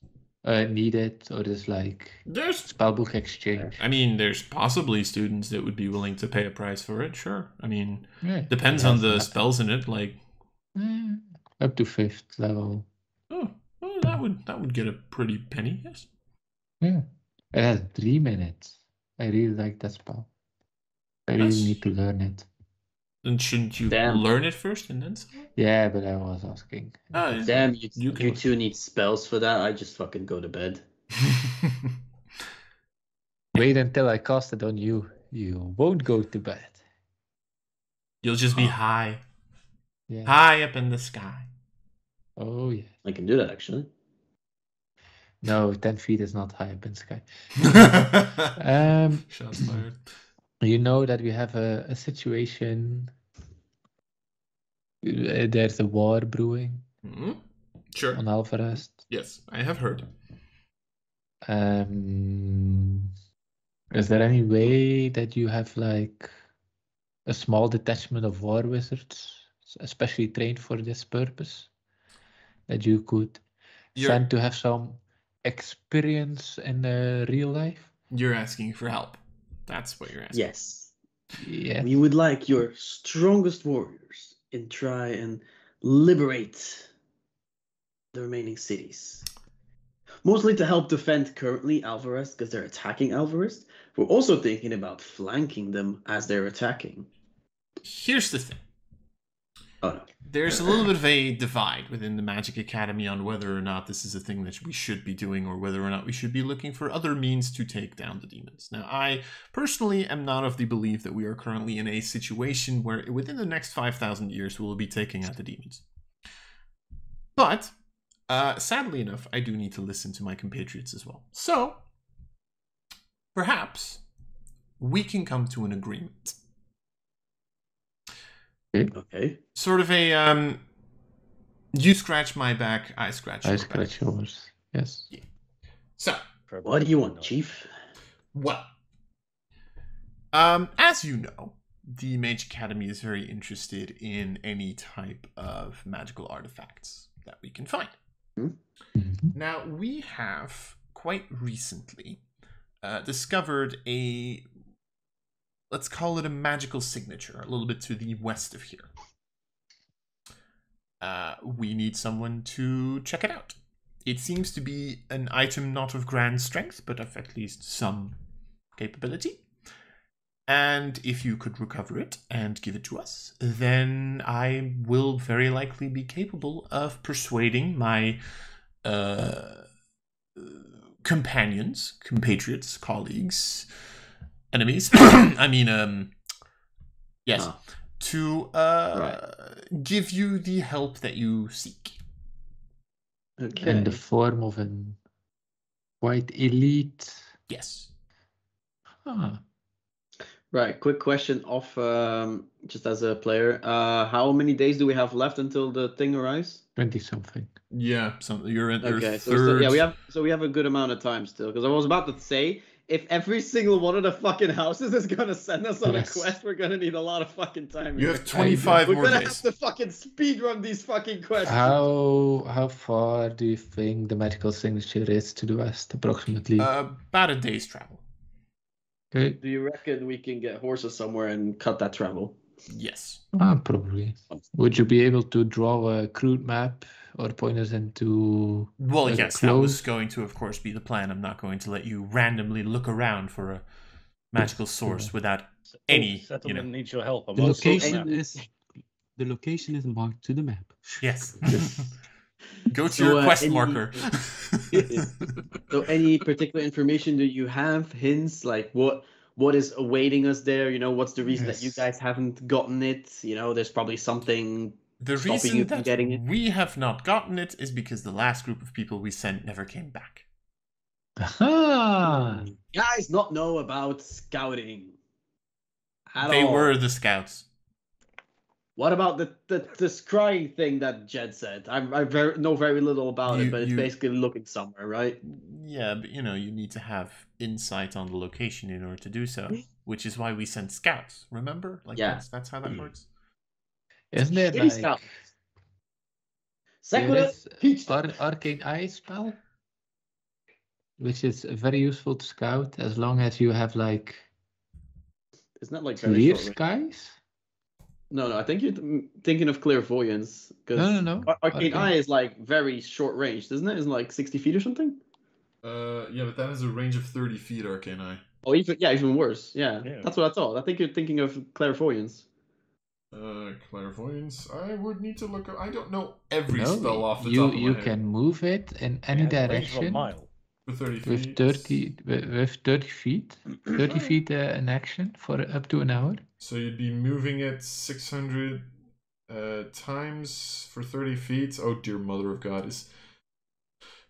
need it, or is like There's, spellbook exchange? I mean, there's possibly students that would be willing to pay a price for it. Sure. I mean, Yeah, depends it on has the nothing. spells in it. Like, Up to 5th level. oh, well, that would get a pretty penny. Yes. Yeah, it has 3 minutes. I really like that spell. I really Yes. need to learn it. Then shouldn't you Damn. learn it first and then sell it? Yeah, but I was asking. Oh, yeah. Damn, you You can- two need spells for that. I just fucking go to bed. Wait until I cast it on you. You won't go to bed. You'll just be high, Yeah. high up in the sky. Oh yeah. I can do that actually. No, 10 feet is not high up in the sky. Shots fired. You know that we have a situation. There's a war brewing Mhm. Sure. on Alvarez. Yes, I have heard. Is there any way that you have like a small detachment of war wizards, especially trained for this purpose, that you could send to have some experience in real life? You're asking for help. That's what you're asking. Yes. Yeah. We would like your strongest warriors and try and liberate the remaining cities. Mostly to help defend currently Alvarez because they're attacking Alvarez. We're also thinking about flanking them as they're attacking. Here's the thing. Oh no. There's a little bit of a divide within the Magic Academy on whether or not this is a thing that we should be doing or whether or not we should be looking for other means to take down the demons. Now, I personally am not of the belief that we are currently in a situation where within the next 5,000 years we will be taking out the demons. But, sadly enough, I do need to listen to my compatriots as well. So, perhaps we can come to an agreement. Okay. Sort of a, you scratch my back, I scratch I your scratch back. yours. Yes. So, What do you want, Chief? well, as you know, the Mage Academy is very interested in any type of magical artifacts that we can find. Mhm. Now, we have quite recently discovered a, let's call it a magical signature, a little bit to the west of here. We need someone to check it out. It seems to be an item not of grand strength, but of at least some capability. And if you could recover it and give it to us, then I will very likely be capable of persuading my companions, compatriots, colleagues, enemies. I mean, yes, to give you the help that you seek. Okay. In the form of an quite elite. Yes. Huh. Right. Quick question off just as a player. How many days do we have left until the thing arrives? 20 something. Yeah, you're in your Okay, so third. we have a good amount of time still. Because I was about to say, if every single one of the fucking houses is gonna send us on Yes. a quest, we're gonna need a lot of fucking time. You here. have 25 We're more gonna days. have to fucking speedrun these fucking quests. How far do you think the magical signature is to the west, approximately? About a day's travel. Okay. Do you reckon we can get horses somewhere and cut that travel? Yes. Probably. Would you be able to draw a crude map or point us into? Well, like, yes, that was close? going to, of course, be the plan. I'm not going to let you randomly look around for a magical source without any, Settlement needs your help. I'm The not sorting location is marked to the map. Yes. Go to So, your quest any- marker. So any particular information that you have, hints, like what is awaiting us there? You know, what's the reason that you Yes. guys haven't gotten it? You know, there's probably something The stopping reason you from that getting it. we have not gotten it is because the last group of people we sent never came back. Aha! Guys not know about scouting at They all. were the scouts. What about the scrying thing that Jed said? I know very little about You- it, but it's you- basically looking somewhere, right? Yeah, but you know, you need to have insight on the location in order to do so, which is why we sent scouts. Remember? Like Yeah. that's how that works. Isn't it Shitty like scouts. There is Arcane Eye spell, which is very useful to scout as long as you have like Isn't that like very clear short range? skies. No, I think you're thinking of Clairvoyance. No. Arcane Eye is like very short range, isn't it? Isn't it like 60 feet or something? Yeah, but that has a range of 30 feet, Arcane Eye. Oh, even worse. Yeah, Yeah. that's what I thought. I think you're thinking of Clairvoyance. Clairvoyance. I would need to look up. I don't know every No, spell off the top of my you head. can move it in any It has a range of a direction mile. For 30 with feet. 30 feet. 30 feet in action for up to an hour. So you'd be moving it 600 times for 30 feet. Oh, dear mother of God. Is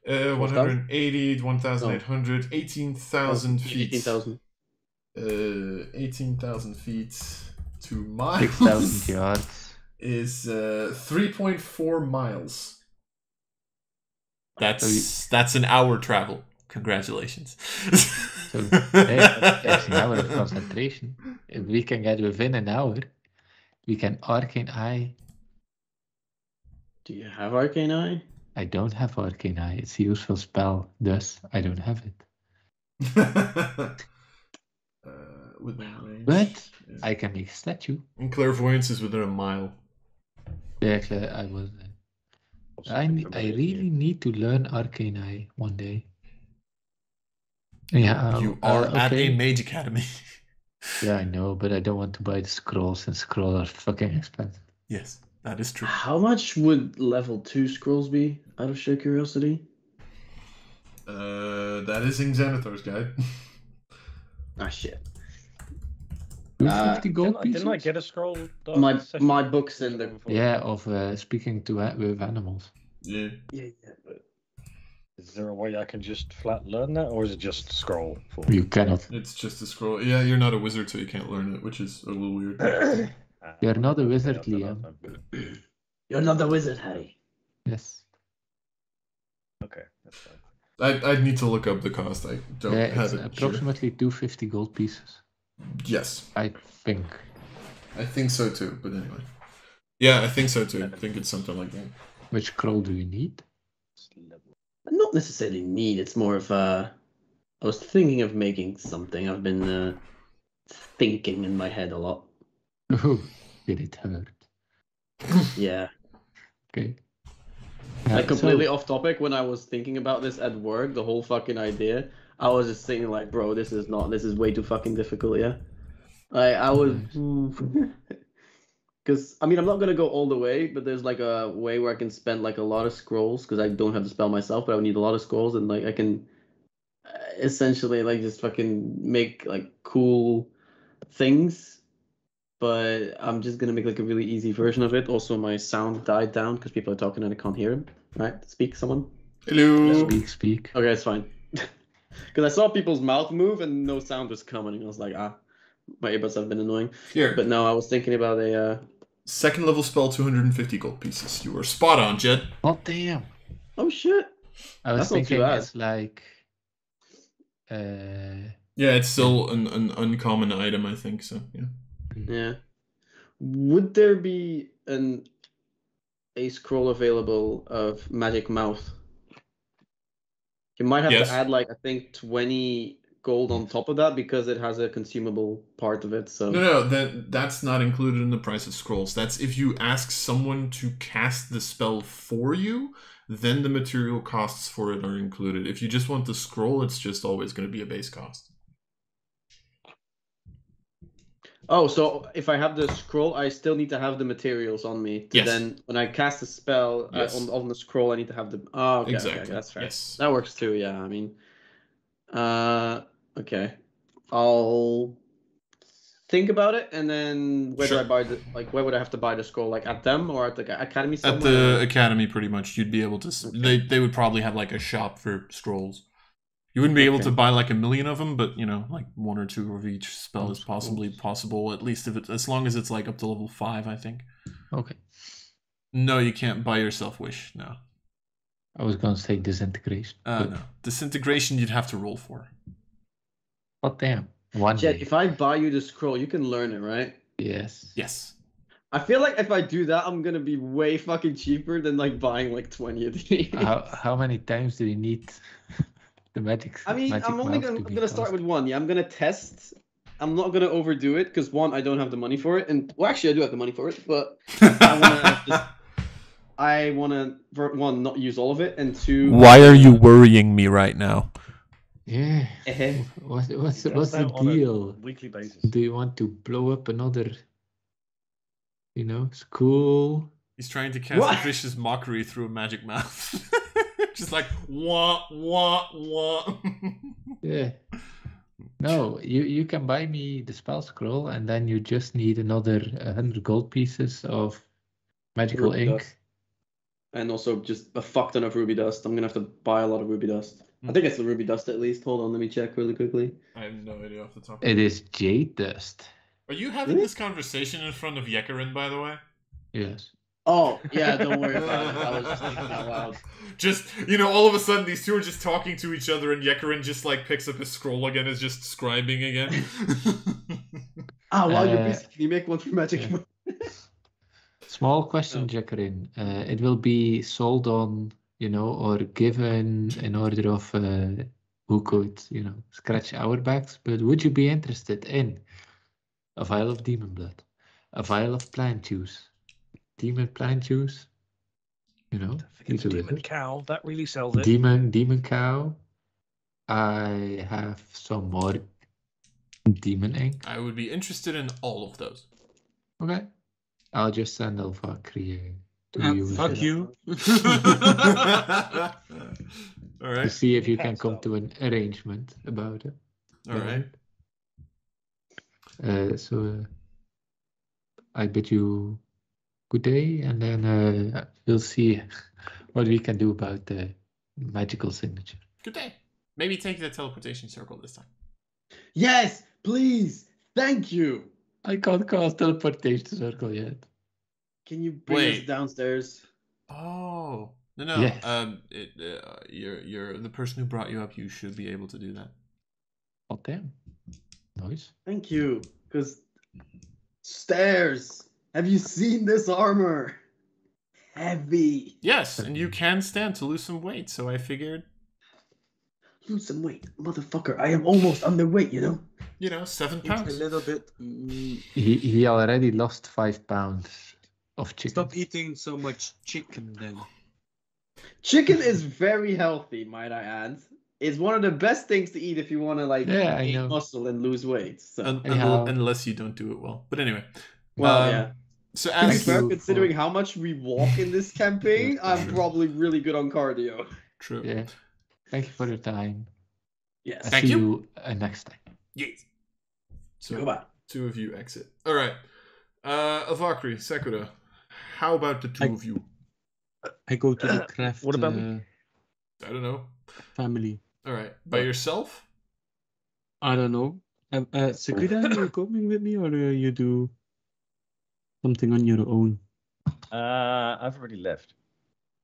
180, 1,800, 18,000 feet. 18,000. 18,000 feet to miles. 6,000 yards. Is 3.4 miles. That's an hour travel. Congratulations. So there's an hour of concentration. If we can get within an hour, we can Arcane Eye. Do you have Arcane Eye? I don't have Arcane Eye. It's a useful spell, thus I don't have it. Within range. But Yeah. I can make a statue. And Clairvoyance is within a mile. Yeah, I was. I really need to learn Arcane Eye one day. Yeah, You are at okay. a Mage Academy. Yeah, I know, but I don't want to buy the scrolls, and scrolls are fucking expensive. Yes, that is true. How much would level 2 scrolls be, out of sheer curiosity? That is in Xanathar's guide. Ah, shit. 250 gold pieces? Didn't I get a scroll? My book's in the... Yeah, of speaking with animals. Yeah. Yeah, but... Is there a way I can just flat learn that, or is it just scroll? You cannot. It's just a scroll. Yeah, you're not a wizard, so you can't learn it, which is a little weird. You're not a wizard, Okay, Liam. You're not the wizard, Harry. Yes. Okay, that's fine. I'd need to look up the cost. I don't Yeah, have it's it. approximately 250 gold pieces. Yes. I think. I think so too, but anyway. Yeah, I think so too. I think it's something like that. Which scroll do you need? Not necessarily need, it's more of I was thinking of making something. I've been thinking in my head a lot. Oh, did it hurt? Yeah. Okay. Like completely off topic, when I was thinking about this at work, the whole fucking idea, I was just thinking like, bro, this is way too fucking difficult, yeah? I was... Because, I mean, I'm not going to go all the way, but there's like a way where I can spend like a lot of scrolls, because I don't have the spell myself, but I would need a lot of scrolls, and like I can essentially like just fucking make like cool things, but I'm just going to make like a really easy version of it. Also, my sound died down because people are talking and I can't hear them. Right? Speak, someone. Hello. Speak. Okay, it's fine. Because I saw people's mouth move and no sound was coming, and I was like, my earbuds have been annoying. Here. But no, I was thinking about a... Second level spell, 250 gold pieces. You were spot on, Jed. Oh, damn. Oh, shit. I was That's not too thinking bad. it's like... Yeah, it's still an uncommon item, I think, so, yeah. Yeah. Would there be a scroll available of Magic Mouth? You might have Yes. to add, like, I think 20 gold on top of that because it has a consumable part of it, so... No, that's not included in the price of scrolls. That's if you ask someone to cast the spell for you, then the material costs for it are included. If you just want the scroll, it's just always going to be a base cost. Oh, so if I have the scroll, I still need to have the materials on me. To Yes. Then, when I cast a spell Yes. on the scroll, I need to have the... Oh, okay, Exactly. okay, that's fair. Yes. That works too, yeah, I mean... okay. I'll think about it, and then where Sure. do I buy the... Like, where would I have to buy the scroll? Like, at them, or at the academy somewhere? At the academy, pretty much, you'd be able to... Okay. They would probably have, like, a shop for scrolls. You wouldn't be able Okay. to buy, like, 1,000,000 of them, but, you know, like, 1 or 2 of each spell is possibly Scrolls. possible, at least if as long as it's, like, up to level 5, I think. Okay. No, you can't buy yourself Wish, no. I was going to say disintegration. but- No. Disintegration you'd have to roll for. Oh, damn. One Jet, day. if I buy you the scroll, you can learn it, right? Yes. Yes. I feel like if I do that, I'm gonna be way fucking cheaper than like buying like 20 of these. How many times do you need the magic? I mean, magic I'm only mouse gonna to be start fast? with one. Yeah, I'm gonna test. I'm not gonna overdo it because one, I don't have the money for it, and well, actually, I do have the money for it, but I wanna one not use all of it, and two. Why are you worrying me right now? Yeah. Eh. What's Does the that on a deal? weekly basis. Do you want to blow up another, school? He's trying to cast What? a vicious mockery through a magic mouth. Just like wah wah wah. Yeah. No, you can buy me the spell scroll, and then you just need another 100 gold pieces of magical Ruby ink. dust. And also just a fuck ton of ruby dust. I'm gonna have to buy a lot of ruby dust. I think it's the ruby dust at least. Hold on, let me check really quickly. I have no idea off the top. It is jade dust. Are you having Really? this conversation in front of Yekarin, by the way? Yes. Oh, yeah, don't worry about it. I was just thinking out loud. Just, all of a sudden these two are just talking to each other and Yekarin just like picks up his scroll again, is just scribing again. While you're busy, can you make one for magic? Small question, Jacqueline. It will be sold on, or given in order of who could, scratch our backs. But would you be interested in a vial of demon blood, a vial of plant juice, demon plant juice? It's a demon cow. That really sells it. Demon cow. I have some more demon ink. I would be interested in all of those. Okay. I'll just send Valkyrie to you. Fuck you. All To right. see if you can come to an arrangement about it. All right. So I bid you good day, and then we'll see what we can do about the magical signature. Good day. Maybe take the teleportation circle this time. Yes, please. Thank you. I can't cast teleportation circle yet. Can you bring us Wait. downstairs? Oh. No. Yes. You're the person who brought you up. You should be able to do that. Oh damn. Nice. Thank you. Because stairs. Have you seen this armor? Heavy. Yes, and you can stand to lose some weight, so I figured, Lose some weight, motherfucker. I am almost underweight, 7 It's pounds. a little bit. He already lost 5 pounds of chicken. Stop eating so much chicken then. Chicken is very healthy, might I add. It's one of the best things to eat if you want to Yeah, I gain know. muscle and lose weight. So, Anyhow. Unless you don't do it well. But anyway. well, yeah. So To be as fair, you considering for- how much we walk in this campaign, I'm probably really good on cardio. true. Yeah. Thank you for your time. Yes. I'll Thank see you. next time. Yes. So Goodbye. two of you exit. All right. Avakri, Sakura, how about the two of you? I go to the craft What about me? I don't know. family. All right. By yourself? I don't know. Sakura, you coming with me, or you do something on your own? I've already left.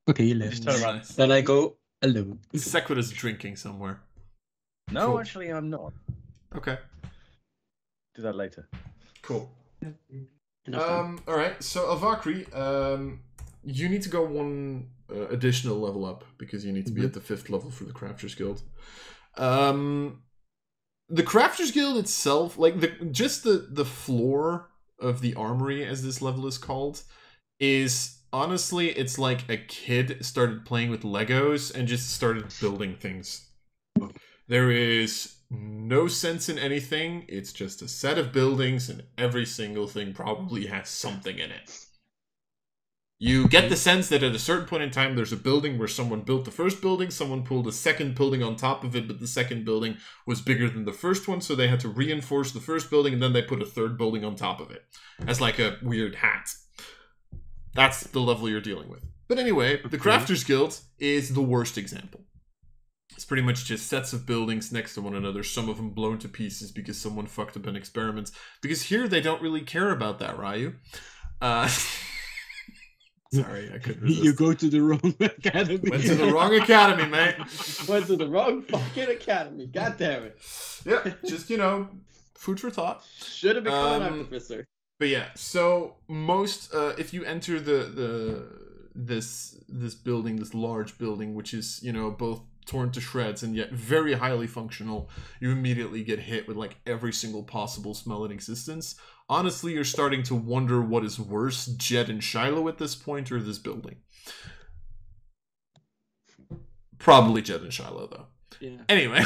Okay, you left. Just turn around. Nice. Then I go alone. Sakura's drinking somewhere. No, Cool. actually, I'm not. Okay. Do that later. Cool. Enough time. All right. So Avakri, you need to go one additional level up because you need to be at the 5th level for the Crafters Guild. The Crafters Guild itself, like the floor of the armory, as this level is called, is honestly, it's like a kid started playing with Legos and just started building things. There is no sense in anything. It's just a set of buildings, and every single thing probably has something in it. You get the sense that at a certain point in time, there's a building where someone built the first building, someone pulled a second building on top of it, but the second building was bigger than the first one, so they had to reinforce the first building, and then they put a third building on top of it, as like a weird hat. That's the level you're dealing with. But anyway, the Crafters Guild is the worst example. It's pretty much just sets of buildings next to one another, some of them blown to pieces because someone fucked up an experiment. Because here they don't really care about that, Ryu. Sorry, I couldn't resist. You go to the wrong academy. Went to the wrong academy, mate. Went to the wrong fucking academy. God damn it. Yeah, just, food for thought. Should have become an Um, artificer. But yeah, so most if you enter this building, this large building, which is, you know, both torn to shreds and yet very highly functional, you immediately get hit with like every single possible smell in existence. Honestly, you're starting to wonder what is worse, Jed and Shiloh at this point, or this building. Probably Jed and Shiloh, though. Yeah. Anyway.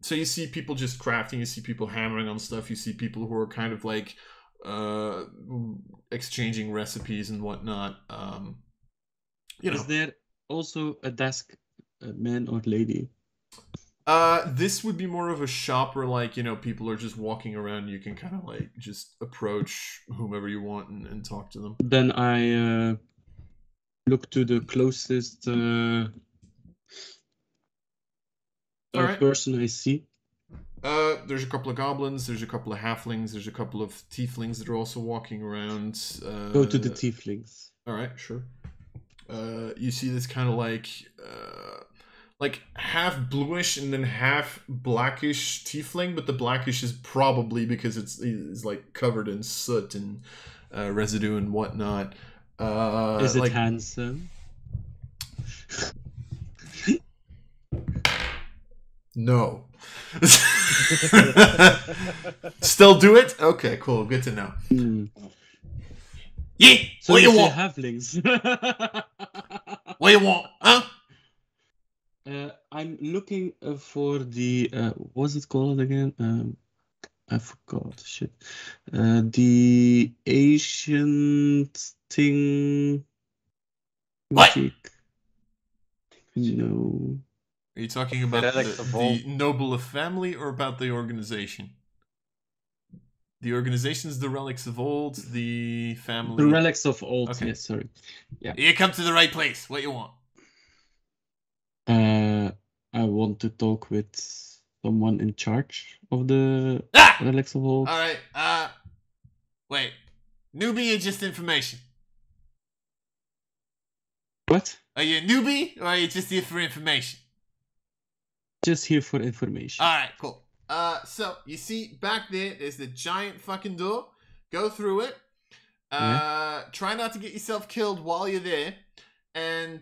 So you see people just crafting, you see people hammering on stuff, you see people who are kind of like exchanging recipes and whatnot. You know. Is there also a desk, man or lady? This would be more of a shop where, like, you know, people are just walking around. You can kind of like just approach whomever you want and talk to them. Then I look to the closest Alright. person I see. There's a couple of goblins, there's a couple of halflings, there's a couple of tieflings that are also walking around. Go to the tieflings. Alright, sure. You see this kind of like half bluish and then half blackish tiefling, but the blackish is probably because it's like covered in soot and residue and whatnot. Is it like, handsome? No. Still do it? Okay, cool. Good to know. Yeah. So what you want? Halflings. What you want? Huh? I'm looking for the what's it called again? I forgot. Shit. The ancient thing. What? Magic. No. Are you talking about Relics of old. the noble of family or about the organization? The organization is the relics of old, the family... The relics of old, Okay. yes, sorry. Yeah. You come to the right place. What you want? I want to talk with someone in charge of the relics of old. Alright, wait. Newbie or just information? What? Are you a newbie or are you just here for information? Just here for information. Alright, cool. So, you see, back there's the giant fucking door. Go through it. Try not to get yourself killed while you're there. And,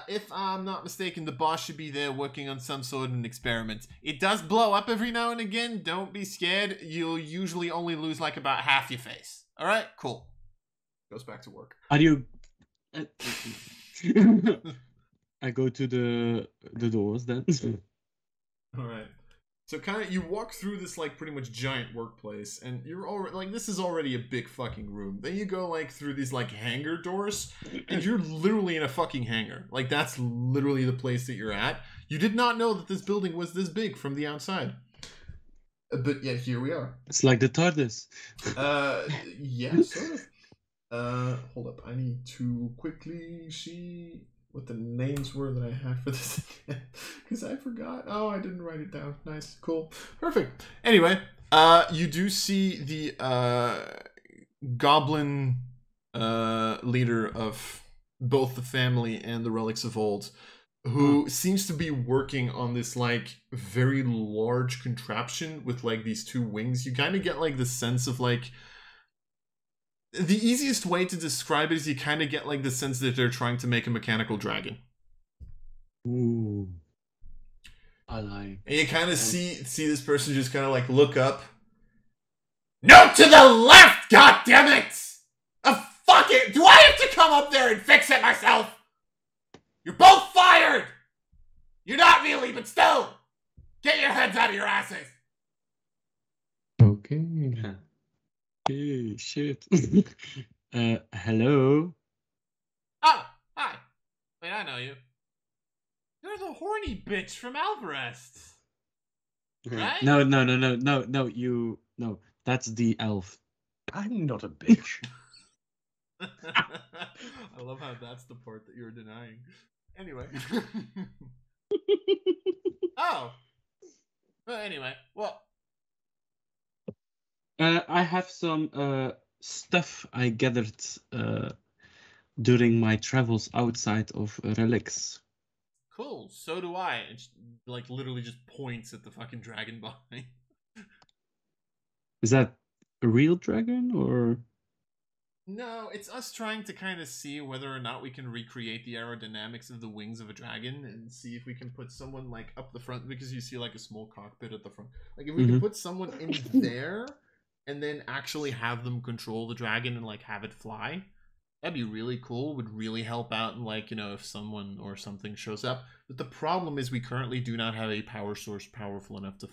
if I'm not mistaken, the boss should be there working on some sort of an experiment. It does blow up every now and again. Don't be scared. You'll usually only lose, like, about half your face. Alright? Cool. Goes back to work. Are you... I go to the doors then. Alright. So kind of, you walk through this, like, pretty much giant workplace, and you're already, like, this is already a big fucking room. Then you go, like, through these, like, hangar doors, and you're literally in a fucking hangar. Like, that's literally the place that you're at. You did not know that this building was this big from the outside. But yet, here we are. It's like the TARDIS. Yeah, sort of. Hold up, I need to quickly see what the names were that I have for this again, because I forgot. Oh, I didn't write it down. Nice, cool, perfect. Anyway, you do see the goblin leader of both the family and the relics of old, who seems to be working on this like very large contraption with like these two wings. You kind of get like the sense of like, the easiest way to describe it is you kind of get like the sense that they're trying to make a mechanical dragon. Ooh. I like. And you kind of see this person just kind of like look up. No, to the left, goddammit! Fuck it! Do I have to come up there and fix it myself? You're both fired! You're not really, but still! Get your heads out of your asses! Okay. Hey, shit. Hello? Oh, hi. Wait, I know you. You're the horny bitch from Alvarez. Right? No, you... No, that's the elf. I'm not a bitch. I love how that's the part that you're denying. Anyway. Oh. Well, anyway. Well. I have some stuff I gathered during my travels outside of Relix. Cool. So do I. And like literally just points at the fucking dragon behind. Is that a real dragon or? No, it's us trying to kind of see whether or not we can recreate the aerodynamics of the wings of a dragon and see if we can put someone like up the front, because you see like a small cockpit at the front. Like if we can put someone in there and then actually have them control the dragon and like have it fly, that'd be really cool. Would really help out in like, you know, if someone or something shows up. But the problem is we currently do not have a power source powerful enough to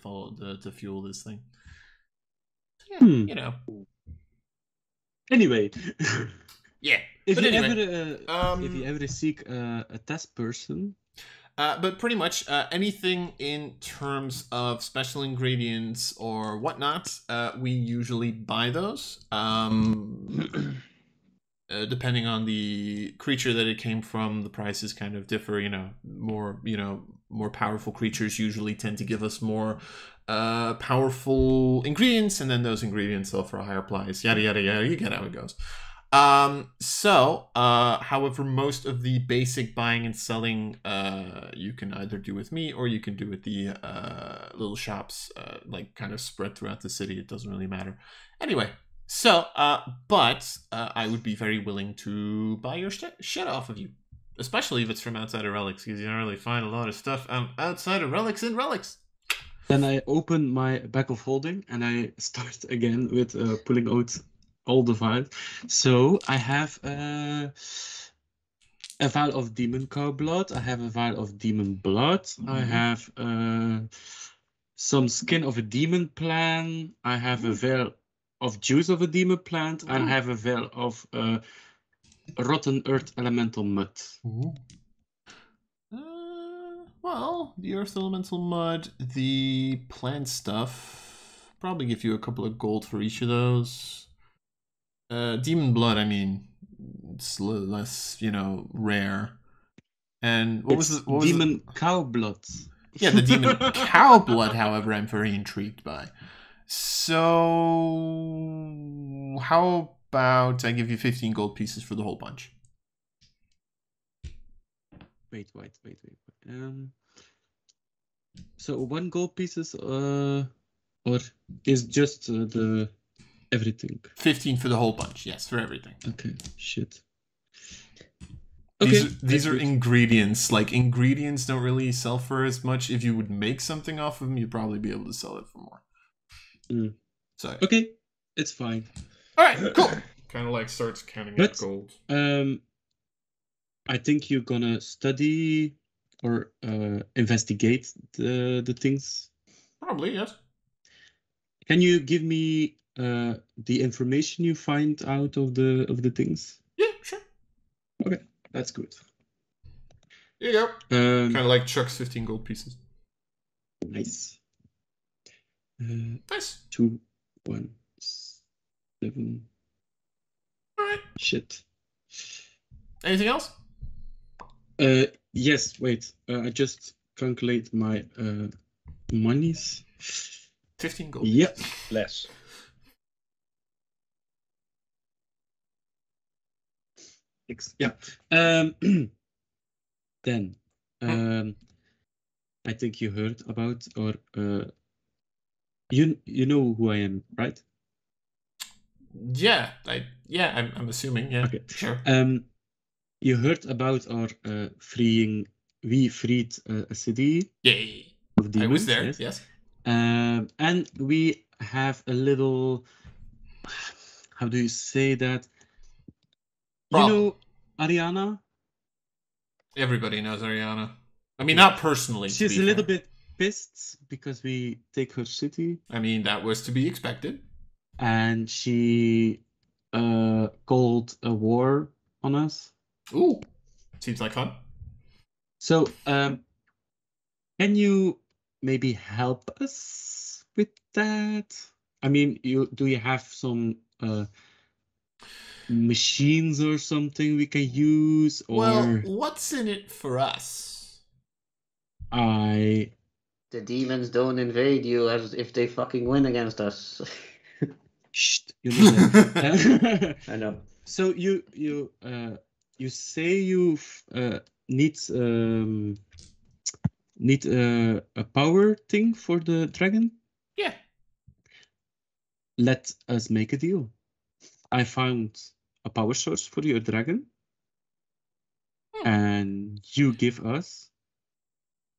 fuel this thing. So, yeah, you know. Anyway, yeah. If you anyway, ever seek a test person, but pretty much anything in terms of special ingredients or whatnot, we usually buy those. Depending on the creature that it came from, the prices kind of differ. More powerful creatures usually tend to give us more powerful ingredients, and then those ingredients sell for a higher price. Yada yada yada. You get how it goes. However, most of the basic buying and selling you can either do with me or you can do with the little shops, like kind of spread throughout the city. It doesn't really matter. Anyway. So, but I would be very willing to buy your shit off of you. Especially if it's from outside of Relix, because you don't really find a lot of stuff outside of Relix in Relix. Then I open my bag of holding and I start again with pulling out all the vials. So I have a vial of demon cow blood. I have a vial of demon blood. I have some skin of a demon plant. I have a vial of juice of a demon plant, and I have a vial of rotten earth elemental mud. Well, the earth elemental mud, the plant stuff, probably give you a couple of gold for each of those. Demon blood, I mean, it's less, rare. And what was demon cow blood? Yeah, the demon cow blood, however, I'm very intrigued by. So, how about I give you 15 gold pieces for the whole bunch? Wait. So 1 gold pieces, or is just the everything? 15 for the whole bunch. Yes, for everything. Okay. Shit. These are ingredients. Like, ingredients don't really sell for as much. If you would make something off of them, you'd probably be able to sell it for more. So okay, it's fine. All right, cool. Kind of like starts counting up gold. I think you're gonna study or investigate the things. Probably, yes. Can you give me the information you find out of the things? Yeah, sure. Okay, that's good. Here you go. Kind of like Chuck's 15 gold pieces. Nice. Nice. 2, 1, 7. All right. Shit. Anything else? Yes. Wait. I just calculate my monies. 15 gold. Yep. Less. Yeah. Then I think you heard about, or you know who I am, right? Yeah, I'm assuming. Yeah. Okay. Sure. You heard about our freeing. We freed a city. Yeah. Of demons, I was there. Yes. And we have a little. How do you say that? Problem. You know Arianna? Everybody knows Arianna. I mean, not personally. She's a little bit pissed because we take her city. I mean, that was to be expected. And she called a war on us. Ooh, seems like fun. So, can you maybe help us with that? I mean, do you have some machines or something we can use? Or well, what's in it for us? The demons don't invade you as if they fucking win against us. Shh, you know that. I know. So you say you need a power thing for the dragon? Yeah. let us make a deal. I found a power source for your dragon, and you give us.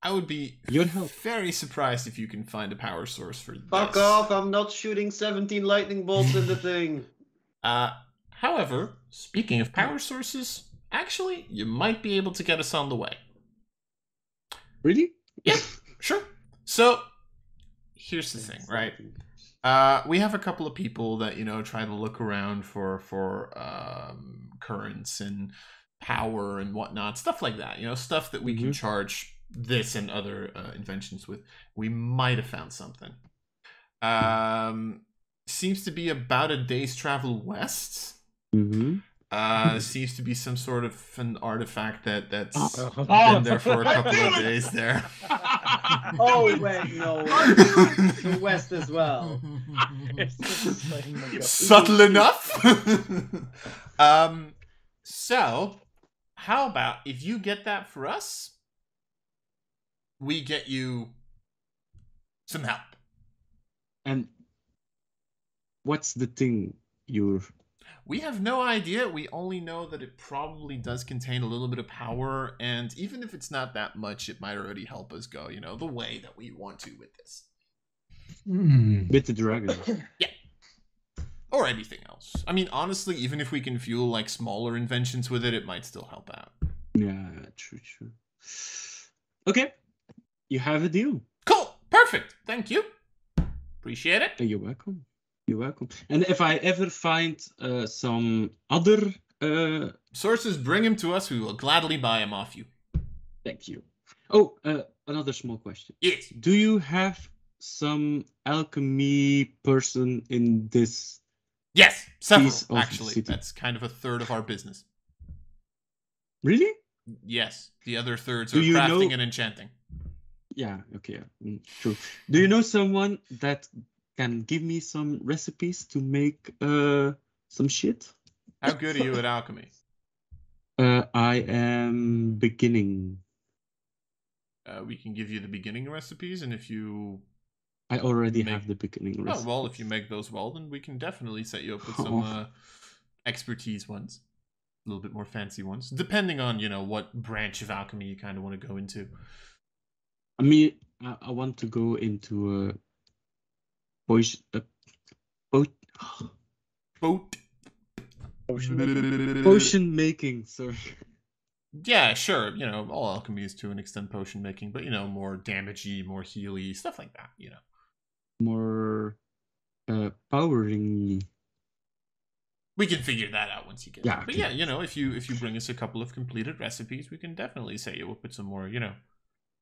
I would be your help. very surprised if you can find a power source for Fuck this. off! I'm not shooting 17 lightning bolts in the thing. However, speaking of power sources, actually, you might be able to get us on the way. Really? Yeah, sure. So, here's the thing, right? We have a couple of people that, try to look around for currents and power and whatnot, stuff like that, stuff that we can charge this and other inventions with. We might have found something. Seems to be about a day's travel west. Seems to be some sort of an artifact that's been there for a couple of days there. Oh, wait, no. The west as well. Subtle enough? So, how about if you get that for us, we get you some help. And what's the thing you're... We have no idea. We only know that it probably does contain a little bit of power, and even if it's not that much, it might already help us go, the way that we want to with this. With the dragon. Yeah. Or anything else. I mean, honestly, even if we can fuel, like, smaller inventions with it, it might still help out. Yeah, true. Okay. You have a deal. Cool. Perfect. Thank you. Appreciate it. You're welcome. You're welcome. And if I ever find some other... sources, bring him to us. We will gladly buy him off you. Thank you. Oh, another small question. Yes. Do you have some alchemy person in this? Yes, several, piece of actually. city? That's kind of a third of our business. Really? Yes. The other thirds are Do you crafting know- and enchanting. Yeah, okay. True. Do you know someone that can give me some recipes to make some shit? How good are you at alchemy? I am beginning. We can give you the beginning recipes, and if you... I already have the beginning Oh, recipes. well, if you make those well, then we can definitely set you up with some expertise ones. A little bit more fancy ones. Depending on, what branch of alchemy you kind of want to go into. I mean, I want to go into potion making. Sorry. Yeah, sure. All alchemy is to an extent potion making, but more damagey, more healy, stuff like that. More powering. We can figure that out once you get Yeah, there. But okay. yeah, if you bring us a couple of completed recipes, we can definitely set you up with some more,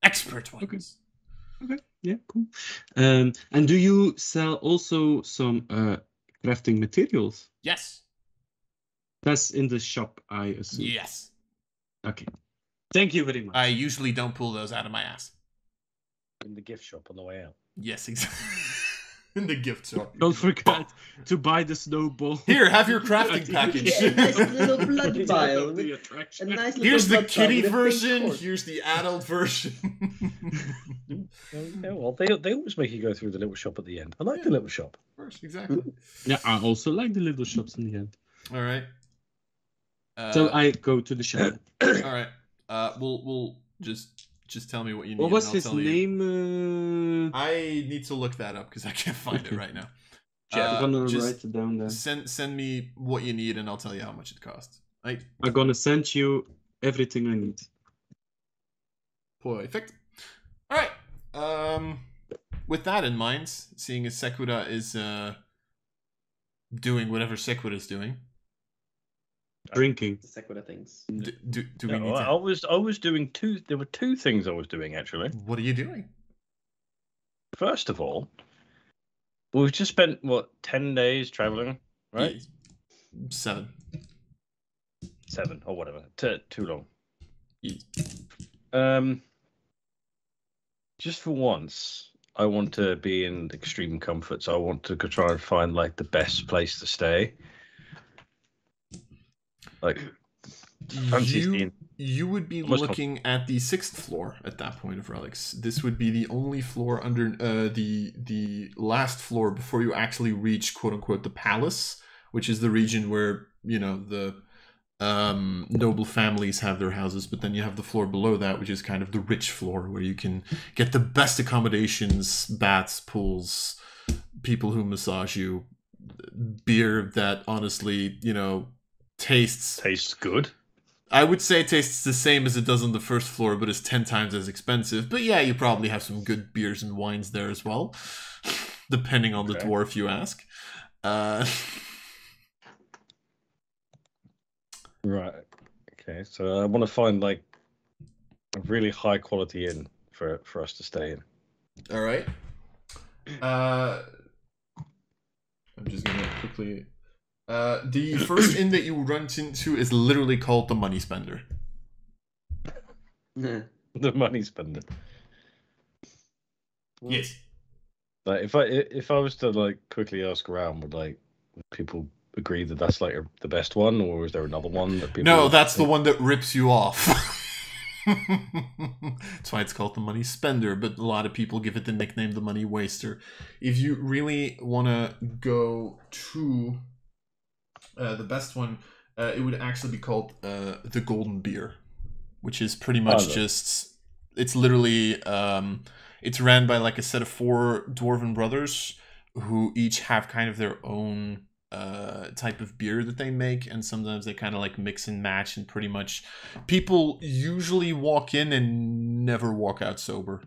expert ones. Okay. Yeah. Cool. And do you sell also some crafting materials? Yes. That's in the shop, I assume. Yes. Okay. Thank you very much. I usually don't pull those out of my ass. In the gift shop on the way out. Yes, exactly. In the gift shop. Don't forget to buy the snowball. Here, have your crafting package. Yeah, a nice little blood vial. The A attraction. nice little Here's the blood vial kiddie with a pink version. cord. Here's the adult version. Yeah, well, they always make you go through the little shop at the end. I like the little shop. First, exactly. Yeah, I also like the little shops in the end. All right. So I go to the shop. All right. We'll just tell me what you need. What was and I'll his tell you. name? I need to look that up because I can't find it right now. I'm gonna just write it down then. Send me what you need and I'll tell you how much it costs. Right? I'm gonna send you everything I need. Perfect. All right. With that in mind, seeing as Sekura is doing whatever Sekura is doing, Drinking. The Sekura things. do we No, need to? I was doing two. There were two things I was doing actually. What are you doing? First of all, we've just spent 10 days traveling, right? 7. 7 or whatever. Too long. Yeah. Just for once, I want to be in extreme comfort, so I want to try and find like the best place to stay. Like, Fancy scene. You would be looking at the 6th floor at that point of Relix. This would be the only floor under the last floor before you actually reach quote unquote the palace, which is the region where, you know, the noble families have their houses, but then you have the floor below that, which is kind of the rich floor where you can get the best accommodations, baths, pools, people who massage you, beer that honestly, you know, tastes good. I would say it tastes the same as it does on the first floor, but it's 10 times as expensive. But yeah, you probably have some good beers and wines there as well, depending on the dwarf you ask. Right. Okay. So I want to find like a really high quality inn for us to stay in. All right. I'm just gonna quickly. The first inn that you run into is literally called the Money Spender. The Money Spender. Yes. Like if I was to like quickly ask around, would people agree that that's like the best one, or is there another one that people? No, that's the one that rips you off. That's why it's called the Money Spender, but a lot of people give it the nickname the Money Waster. If you really want to go to the best one, it would actually be called the Golden Beer, which is pretty much just, it's literally, it's ran by like a set of 4 dwarven brothers who each have kind of their own type of beer that they make, and sometimes they kind of like mix and match, and pretty much people usually walk in and never walk out sober.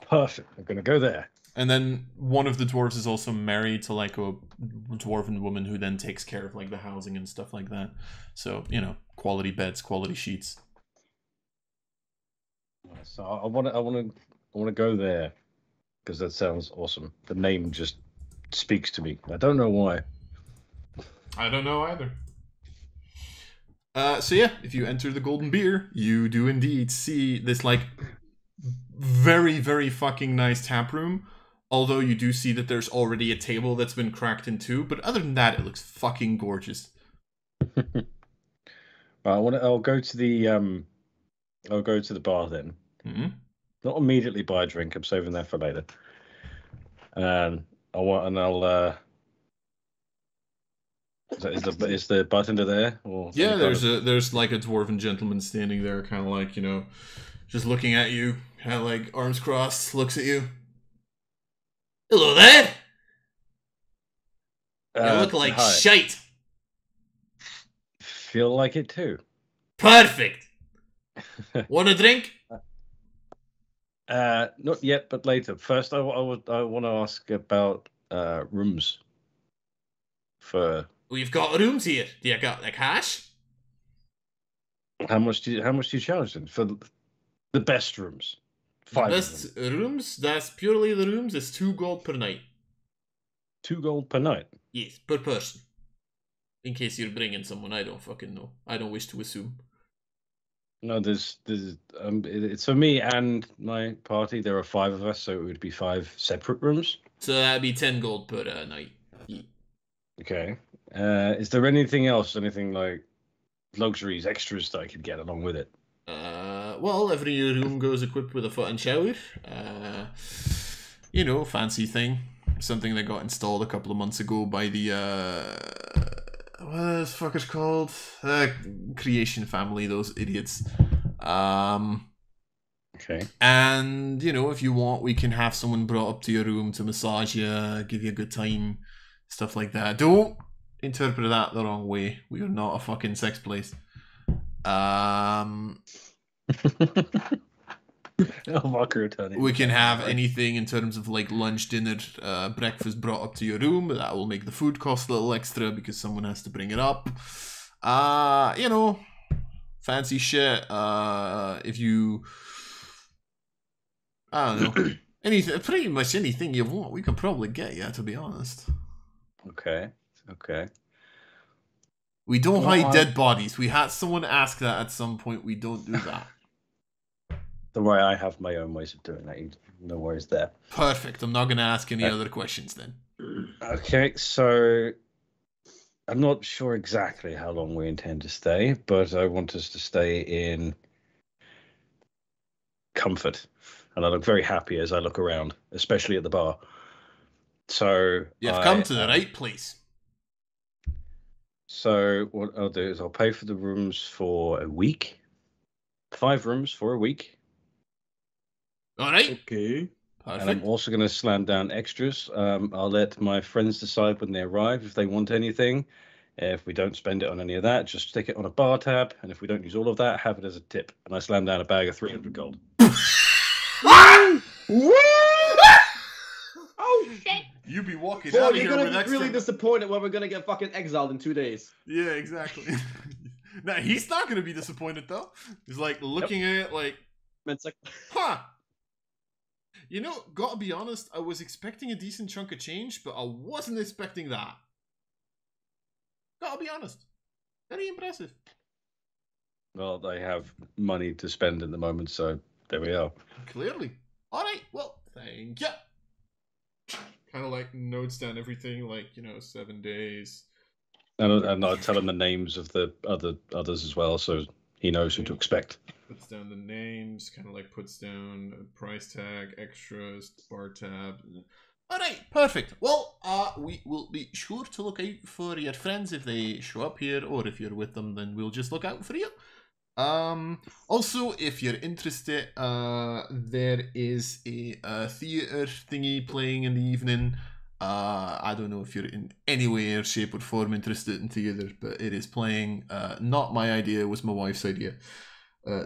Perfect. I'm gonna go there. And then one of the dwarves is also married to like a dwarven woman who then takes care of like the housing and stuff like that. So, you know, quality beds, quality sheets. So I want to go there because that sounds awesome. The name just speaks to me. I don't know why. I don't know either. So yeah, if you enter the Golden Beer, you do indeed see this like very, very fucking nice tap room. Although you do see that there's already a table that's been cracked in 2, but other than that, it looks fucking gorgeous. I'll go to the bar then. Mm-hmm. Not immediately buy a drink. I'm saving that for later. Is the bartender there? Or yeah, there's like a dwarven gentleman standing there, kind of like, you know, just looking at you, kind of like arms crossed, looks at you. Hello there. You look like shite. Feel like it too. Perfect. Want a drink? Not yet, but later. First, I want to ask about rooms. We've got rooms here. Do you got the cash? How much do you charge them for the best rooms? 5 best rooms? That's purely the rooms. It's 2 gold per night. 2 gold per night? Yes, per person. In case you're bringing someone, I don't fucking know. I don't wish to assume. No, it's for me and my party. There are 5 of us, so it would be 5 separate rooms. So that'd be 10 gold per night. Yeah. Okay. Is there anything else? Anything like luxuries, extras that I could get along with it? Well, every room goes equipped with a foot and shower. You know, fancy thing. Something that got installed a couple of months ago by the what the fuck is called? Creation family, those idiots. Okay. And, you know, if you want, we can have someone brought up to your room to massage you, give you a good time, stuff like that. Don't interpret that the wrong way. We are not a fucking sex place. We can have anything in terms of like lunch, dinner, breakfast brought up to your room. That will make the food cost a little extra because someone has to bring it up. You know, fancy shit. If you, I don't know, anything, pretty much anything you want, we can probably get you, to be honest. Okay. We don't hide dead bodies. We had someone ask that at some point. We don't do that. Don't worry, I have my own ways of doing that. No worries there. Perfect. I'm not going to ask any other questions then. Okay, so I'm not sure exactly how long we intend to stay, but I want us to stay in comfort. And I look very happy as I look around, especially at the bar. So You've come to the right place. So what I'll do is I'll pay for the rooms for a week. 5 rooms for a week. All right. Okay. Perfect. And I'm also going to slam down extras. I'll let my friends decide when they arrive if they want anything. If we don't spend it on any of that, just stick it on a bar tab. And if we don't use all of that, have it as a tip. And I slam down a bag of 300 gold. Oh shit! You be walking Boy, out of you're here gonna with be extra. really disappointed when we're gonna get fucking exiled in 2 days. Yeah, exactly. Nah, he's not gonna be disappointed though. He's like looking at it like, It's like, huh. You know, gotta be honest, I was expecting a decent chunk of change, but I wasn't expecting that. Gotta be honest. Very impressive. Well, they have money to spend at the moment, so there we are. Clearly. Alright, well, thank you. Kind of like notes down everything, like, 7 days. And I'll tell him the names of the others as well, so he knows who to expect. Puts down the names, kind of like puts down a price tag, extras, bar tab. Alright, perfect. Well, we will be sure to look out for your friends if they show up here, or if you're with them, then we'll just look out for you. Also, if you're interested, there is a theater thingy playing in the evening. I don't know if you're in any way or shape or form interested in theater, but it is playing. Not my idea, it was my wife's idea.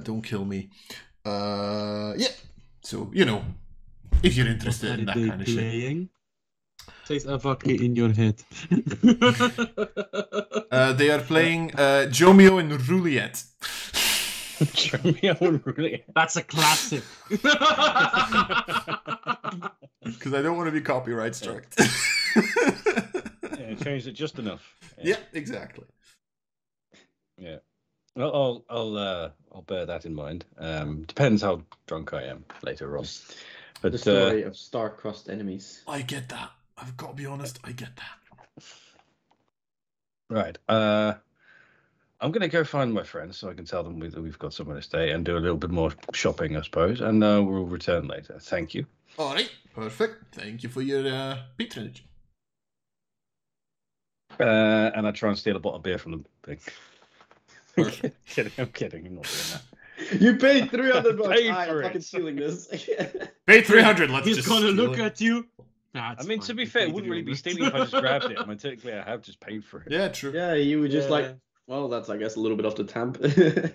Don't kill me. Yeah. So, if you're interested in that kind of shit. Says Avaki in your head. They are playing Jomeo and Roulette. Jomeo and Roulette. That's a classic. Because I don't want to be copyright struck. Yeah, changed it just enough. Yeah, exactly. Yeah. Well, I'll bear that in mind. Depends how drunk I am later on. But the story of star-crossed enemies. I get that. I've got to be honest, I get that. Right. I'm going to go find my friends so I can tell them we've got somewhere to stay and do a little bit more shopping, I suppose, and we'll return later. Thank you. All right. Perfect. Thank you for your patronage. And I try and steal a bottle of beer from the thing. Perfect. I'm kidding. I'm not doing that. You paid 300 bucks. Paid I'm for fucking it. stealing this. Pay 300. Let's He's just gonna steal look it. at you. That's I mean, to fine. be You fair, it paid wouldn't really be 300. stealing if I just grabbed it. I mean, technically, I have just paid for it. Yeah, true. Yeah, you were just Yeah. like, well, that's, I guess, a little bit off the temp. Yeah,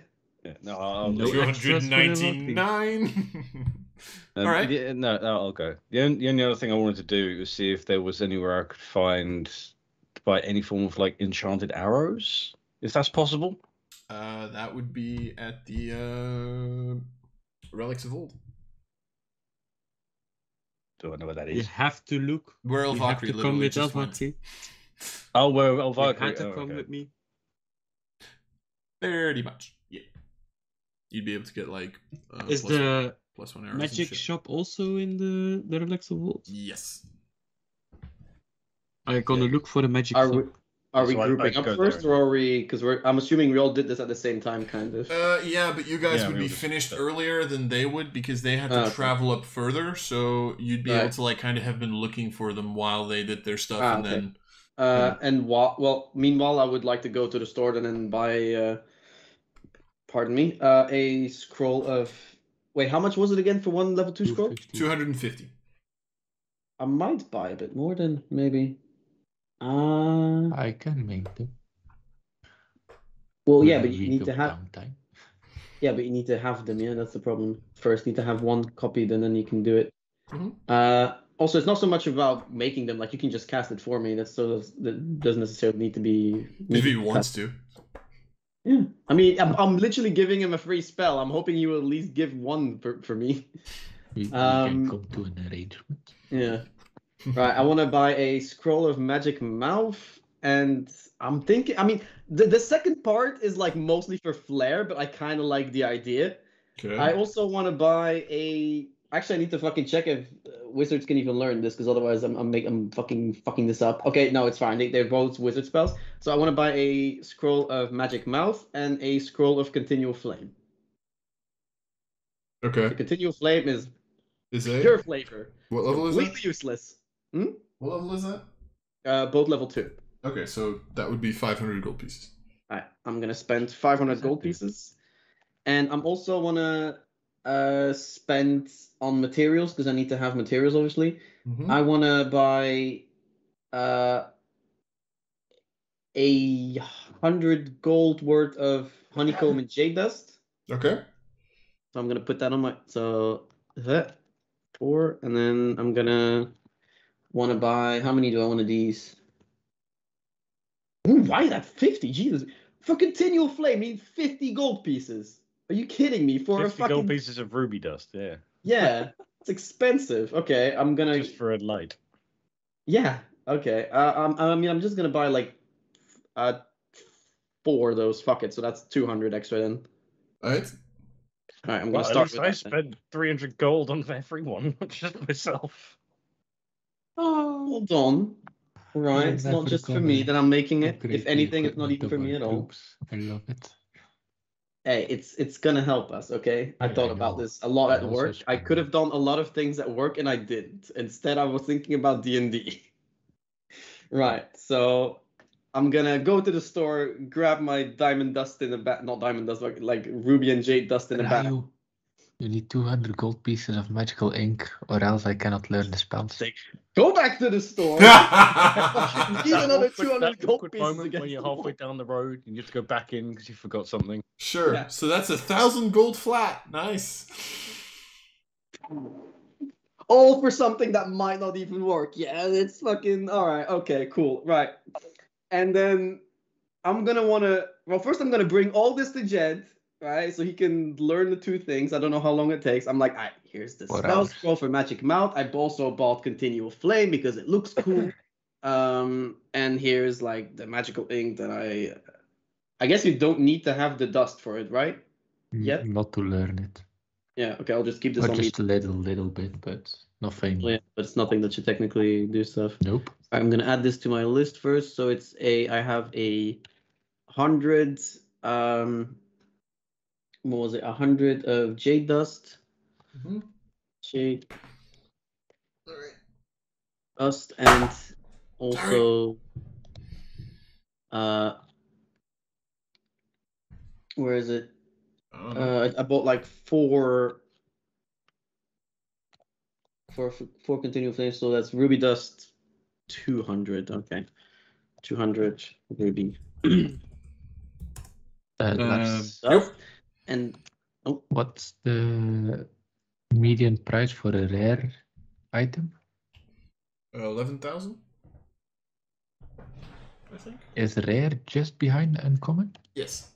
no, I'll No do it. extras for the lottery. 299. All right. Yeah, no, I'll go. The only other thing I wanted to do was see if there was anywhere I could find to buy any form of like enchanted arrows, if that's possible. That would be at the Relics of Old. Do I know what that You is? have to look. Where You have Valkyrie to come literally with just went. Avaki. Oh, well, You Valkyrie. had to Oh, come okay. with me. Pretty much. Yeah. You'd be able to get like Is plus the plus one arrows and magic shit. shop also in the Relix of Vault? Yes. I'm gonna Yeah. look for the magic Are shop. we, are we So I grouping go up there. first, or are we? Because I'm assuming we all did this at the same time, kind of. Yeah, but you guys Yeah, would we be were just- finished earlier than they would because they had to Okay. travel up further. So you'd be able Right. to like kind of have been looking for them while they did their stuff, and Okay. then And meanwhile, I would like to go to the store then and buy, pardon me, a scroll of. Wait, how much was it again for one level 2 scroll? 250. 250. I might buy a bit more than maybe. Well, I can make them. yeah, with but a you week need to of have. downtime. Yeah, but you need to have them. Yeah, that's the problem. First, you need to have one copied, and then you can do it. Mhm. Also, it's not so much about making them. Like you can just cast it for me. That doesn't necessarily need to be. If he wants to. Yeah, I mean, I'm literally giving him a free spell. I'm hoping you will at least give one for me. We can come to an arrangement. Yeah. Right. I want to buy a scroll of magic mouth, and I'm thinking. I mean, the second part is like mostly for flair, but I kind of like the idea. Okay. I also want to buy a Actually, I need to fucking check if wizards can even learn this, because otherwise I'm fucking this up. Okay, no, it's fine. They're both wizard spells. So I want to buy a scroll of Magic Mouth and a scroll of Continual Flame. Okay. The Continual Flame is it? pure flavor. What level is it? Completely useless. What level is that? Both level 2. Okay, so that would be 500 gold pieces. Alright, I'm gonna spend 500 gold pieces, and I'm also wanna spend on materials, because I need to have materials, obviously. Mm-hmm. I wanna buy 100 gold worth of honeycomb and jade dust. Okay. So I'm gonna put that on my that 4, and then I'm gonna wanna buy, how many do I want of these? Ooh, why is that 50? Jesus. For Continual Flame, need 50 gold pieces. Are you kidding me? For 50 a fucking... gold pieces of ruby dust, yeah. Yeah, it's expensive. Okay, I'm gonna... Just for a light. Yeah, okay. I'm just gonna buy, like, 4 of those. Fuck it, so that's 200 extra then. Alright. Alright, I'm Well, gonna start at least with I that then. spent 300 gold on everyone, not just myself. Oh, hold on. Right, You're it's not never just for gonna me that I'm making it. upgrade If the anything, it's not equipment even for of me our at all. troops. I love it. Hey, it's gonna help us, okay? I Yeah, thought I about know. this a lot I at also work. I spend could have it. done a lot of things at work, and I didn't. Instead, I was thinking about D&D. Right, so I'm gonna go to the store, grab my diamond dust in a bag, not diamond dust, like ruby and jade dust in a bag. Ryu, you need 200 gold pieces of magical ink, or else I cannot learn the spells. Go back to the store. That Need another awkward- 200 that gold awkward pieces moment against when you're the halfway wall. down the road and you have to go back in because you forgot something. Sure. Yeah. So that's 1,000 gold flat. Nice. All for something that might not even work. Yeah, it's fucking alright. Okay, cool. Right. And then I'm gonna wanna first I'm gonna bring all this to Jed, right? So he can learn the 2 things. I don't know how long it takes. I'm like, alright, here's the 4 spell hours. scroll for Magic Mouth. I also bought Continual Flame because it looks cool. And here's like the magical ink that I guess you don't need to have the dust for it, right? Yet? Not to learn it. Yeah, okay, I'll just keep this Or on me. just a little bit, but nothing. Yeah, but it's nothing that should technically do stuff. Nope. I'm gonna add this to my list first. So it's I have 100 what was it? 100 of jade dust. Mm-hmm. Jade Alright. dust, and also where is it? I bought like 4 continual flames, so that's ruby dust 200. Okay. 200 ruby. That's Dust. And what's the median price for a rare item? 11,000? I think. Is rare just behind the uncommon? Yes.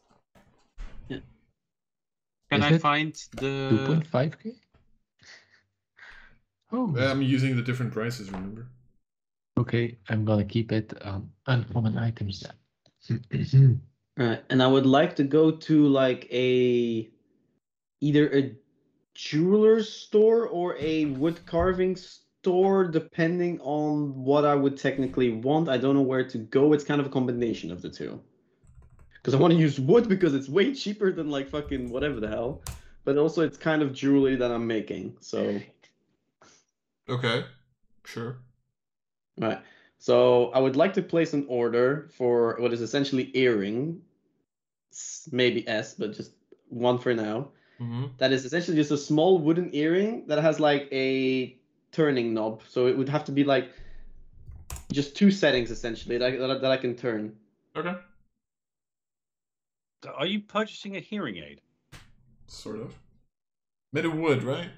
Can Is I it find the 2.5k? Oh, I'm using the different prices, remember? okay. I'm gonna keep it on uncommon items then. right, and I would like to go to like either a jeweler's store or a wood carving store, depending on what I would technically want. I don't know where to go. It's kind of a combination of the 2. Because I want to use wood because it's way cheaper than like fucking whatever the hell. But also it's kind of jewelry that I'm making. So Okay. Sure. right. So I would like to place an order for what is essentially earring. Maybe S, but just 1 for now. Mm-hmm. That is essentially just a small wooden earring that has like a turning knob. So it would have to be like just 2 settings essentially that I can turn. Okay. Are you purchasing a hearing aid? Sort of. Made of wood, right?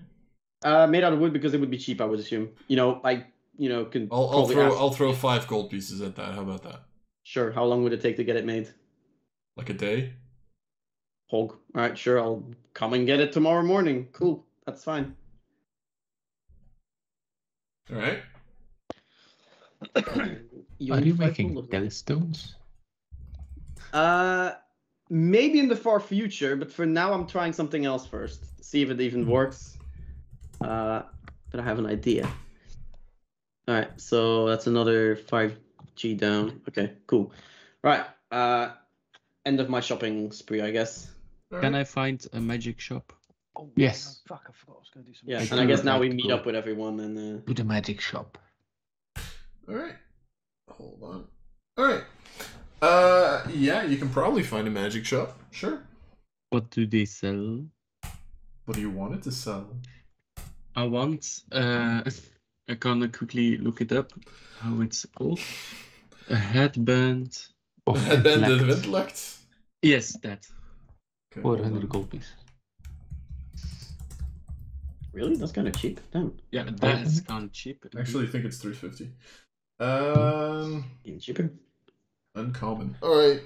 Made out of wood because it would be cheap, I would assume. You know, I can. I'll throw 5 gold pieces at that. How about that? Sure. How long would it take to get it made? Like a day? Hog. All right, sure. I'll come and get it tomorrow morning. Cool. That's fine. All right. Are you making telestones? Maybe in the far future, but for now I'm trying something else first. See if it even works. but I have an idea. All right, so that's another 5G down. Okay, cool. Right, end of my shopping spree, I guess. Can I find a magic shop? Oh, Yes. Fuck, I forgot I was going to do something. Yeah, If and I you guess would now like we to meet go up with everyone and. to the magic shop. All right. Hold on. All right. Yeah, you can probably find a magic shop. Sure. What do they sell? What do you want it to sell? I want. I gonna quickly look it up. How it's called? A headband. Of Headband of intellect. intellect. Yes, that. Okay, hold 400 on. gold pieces. Really? That's kind of cheap. Damn. Yeah, that's kind of cheap. I actually think it's 350. Even cheaper. Uncommon. All right.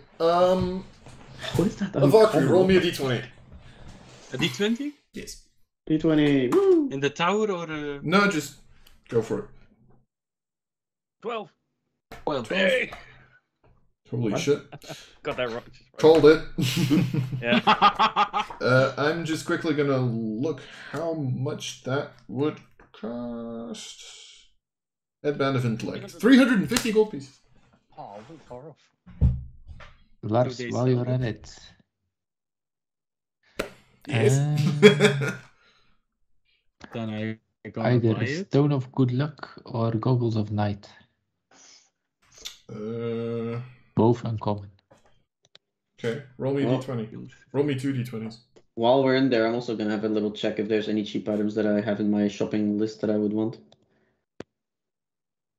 What is that? Valkyrie, roll me a d20. A D20 Yes. D20. Woo! in the tower or No, just go for it. 12. well, Hey! Holy What? shit. Got that right. Called it. Yeah. I'm just quickly gonna look how much that would cost. Headband of intellect. 350 gold pieces. Oh, we're far off. Lars, days while you're ago. at it. Yes. then I gonna Either buy it. Stone of Good Luck or Goggles of Night. Both uncommon. Okay, roll me a Well- d20. Roll me 2 d20s. While we're in there, I'm also gonna have a little check if there's any cheap items that I have in my shopping list that I would want.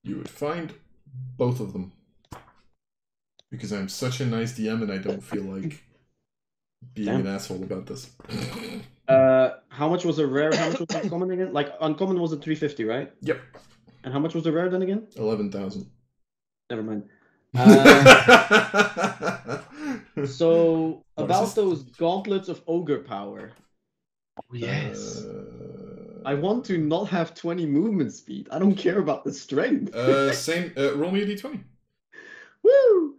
You would find both of them. Because I'm such a nice DM and I don't feel like being Damn. an asshole about this. How much was a rare? How much was uncommon again? Like uncommon was a 350, right? Yep, And how much was the rare then again? 11,000. Never mind. So So What is about this? those gauntlets of ogre power, Oh, yes. I want to not have 20 movement speed. I don't care about the strength. Same. Roll me a d20. Woo!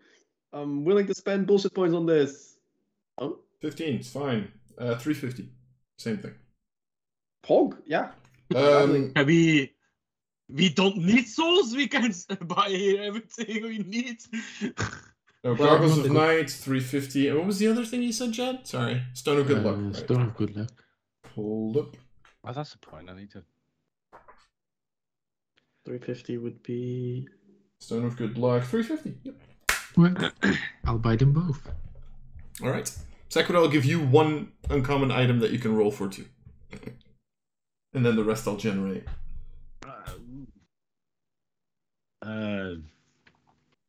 I'm willing to spend bullshit points on this. Oh, 15. It's fine. 350. Same thing. Pog, yeah. Yeah, we don't need souls. We can buy everything we need. No, Well, Goggles not of the- Night, 350. And what was the other thing you said, Jed? Sorry. Stone of Good Luck. Right. Stone of Good Luck. Hold up. Oh, that's the point. I need to. 350 would be. Stone of Good Luck, 350. Yep. Well, I'll buy them both. All right. Second, I'll give you one uncommon item that you can roll for 2. And then the rest I'll generate.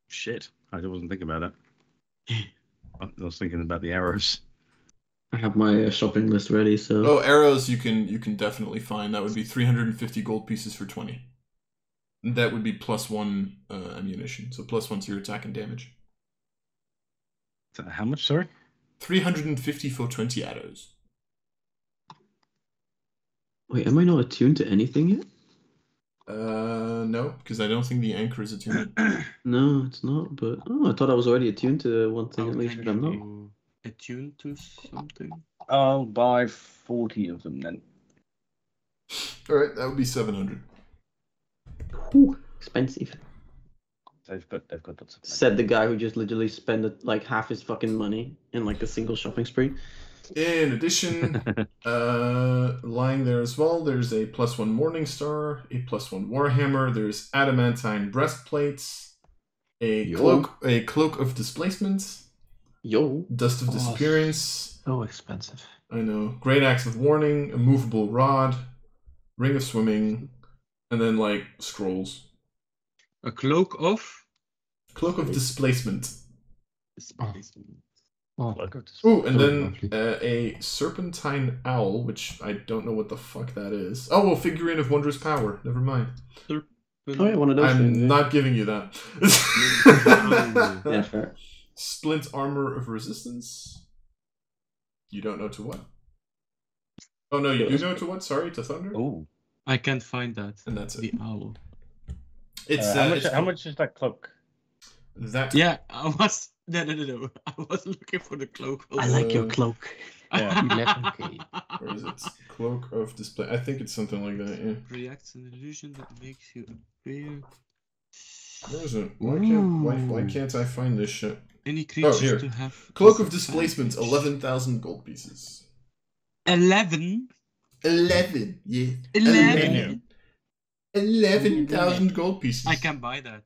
Shit. I wasn't thinking about that. I was thinking about the arrows. I have my shopping list ready, so. Oh, arrows you can definitely find. That would be 350 gold pieces for 20. That would be +1 ammunition. So +1 to your attack and damage. How much, sorry? 350 for 20 arrows. Wait, am I not attuned to anything yet? No, because I don't think the anchor is attuned. No, it's not, but. Oh, I thought I was already attuned to one thing at least, but I'm not. you attuned to something? I'll buy 40 of them then. All right, that would be 700. Ooh, expensive. They've got lots of. Said the guy who just literally spent like half his fucking money in like a single shopping spree. In addition, lying there as well, there's a +1 Morning Star, a +1 Warhammer, there's adamantine breastplates, a Yo. cloak of displacement, Yo. dust of Oh, disappearance, So expensive. I know, great axe of warning, a movable rod, ring of swimming, and then like scrolls. A cloak of Cloak of displacement. Oh, Ooh, and So then lovely. a Serpentine Owl, which I don't know what the fuck that is. Oh, well, figurine of wondrous power. Never mind. Oh yeah, one of those things. I'm yeah. not giving you that. Yeah, fair. Splint armor of resistance. You don't know to what? Oh no, you do know to what? Sorry, to thunder. Oh. I can't find that. And that's The it. owl. It's How much is that cloak? that. Yeah, I was. No. I was looking for the cloak. I like your Uh, cloak. Yeah. 11k. Where is it? Cloak of Display. I think it's something like that, yeah. Reacts an illusion that makes you appear. Where is it? Why Ooh. can't I find this shit? Any creatures here. to have Cloak of disadvantage. Displacement, 11,000 gold pieces. 11? 11, yeah. 11? 11,000 gold pieces. I can buy that.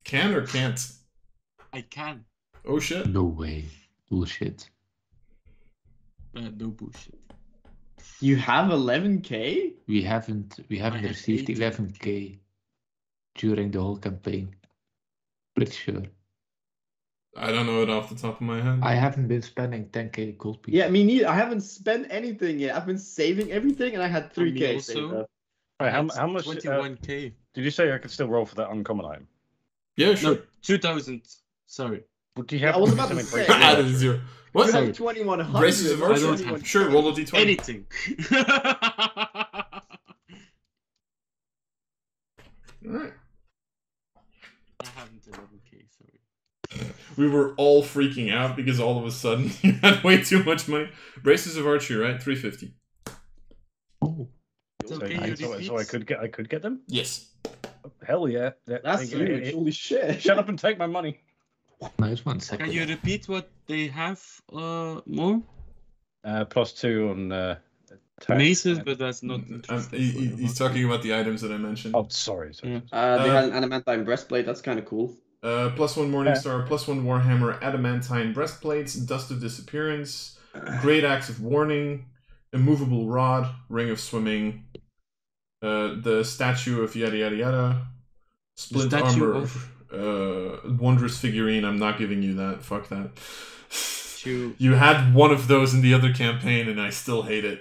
Can or can't? I can. Oh shit. No way. Bullshit. No bullshit. You have 11k? We haven't I have received 11k during the whole campaign. Pretty sure. I don't know it off the top of my head. I haven't been spending 10k gold pieces. Yeah, me neither. I haven't spent anything yet. I've been saving everything and I had 3k also. saved up. Right, how much? 21k. Did you say I could still roll for that uncommon item? Yeah, sure. No, 2000. Sorry. Would you have? I was about to something say. break- Added 0. You What? have 2100. Braces of I Archer? don't have Sure, roll a d20. Anything. Alright. I haven't 11k, sorry. We were all freaking out because all of a sudden you had way too much money. Braces of Archer, right? 350. Oh, So, Can you so repeat? I could get them. Yes. Hell yeah! That's huge. Holy shit. Shut up and take my money. nice one second. Can you repeat what they have more? +2 on attack. Maces, but that's not. He's talking about the items that I mentioned. Oh, sorry. Yeah. They had an adamantine breastplate. That's kind of cool. +1 Morningstar, +1 Warhammer, Adamantine Breastplates, Dust of Disappearance, Great Axe of Warning, Immovable Rod, Ring of Swimming, the Statue of Yada Yada Yada, Splint Statue Armor, Wondrous Figurine. I'm not giving you that. Fuck that. Statue. You had one of those in the other campaign, and I still hate it.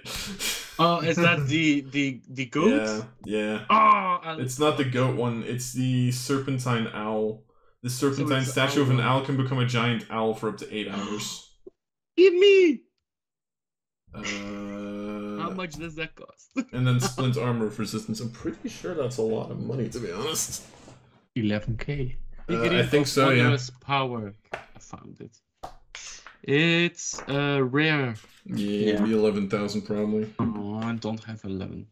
Oh, is that the goat? Yeah. Oh, It's not the goat one. It's the Serpentine Owl. The Serpentine it's statue of an owl. owl can become a giant owl for up to 8 hours. Give me. Uh, How much does that cost? And then Splint Armor of Resistance. I'm pretty sure that's a lot of money, to be honest. 11k. I think so, yeah. Wondrous Power. I found it. It's rare. Yeah, maybe 11,000 probably. Oh, I don't have 11.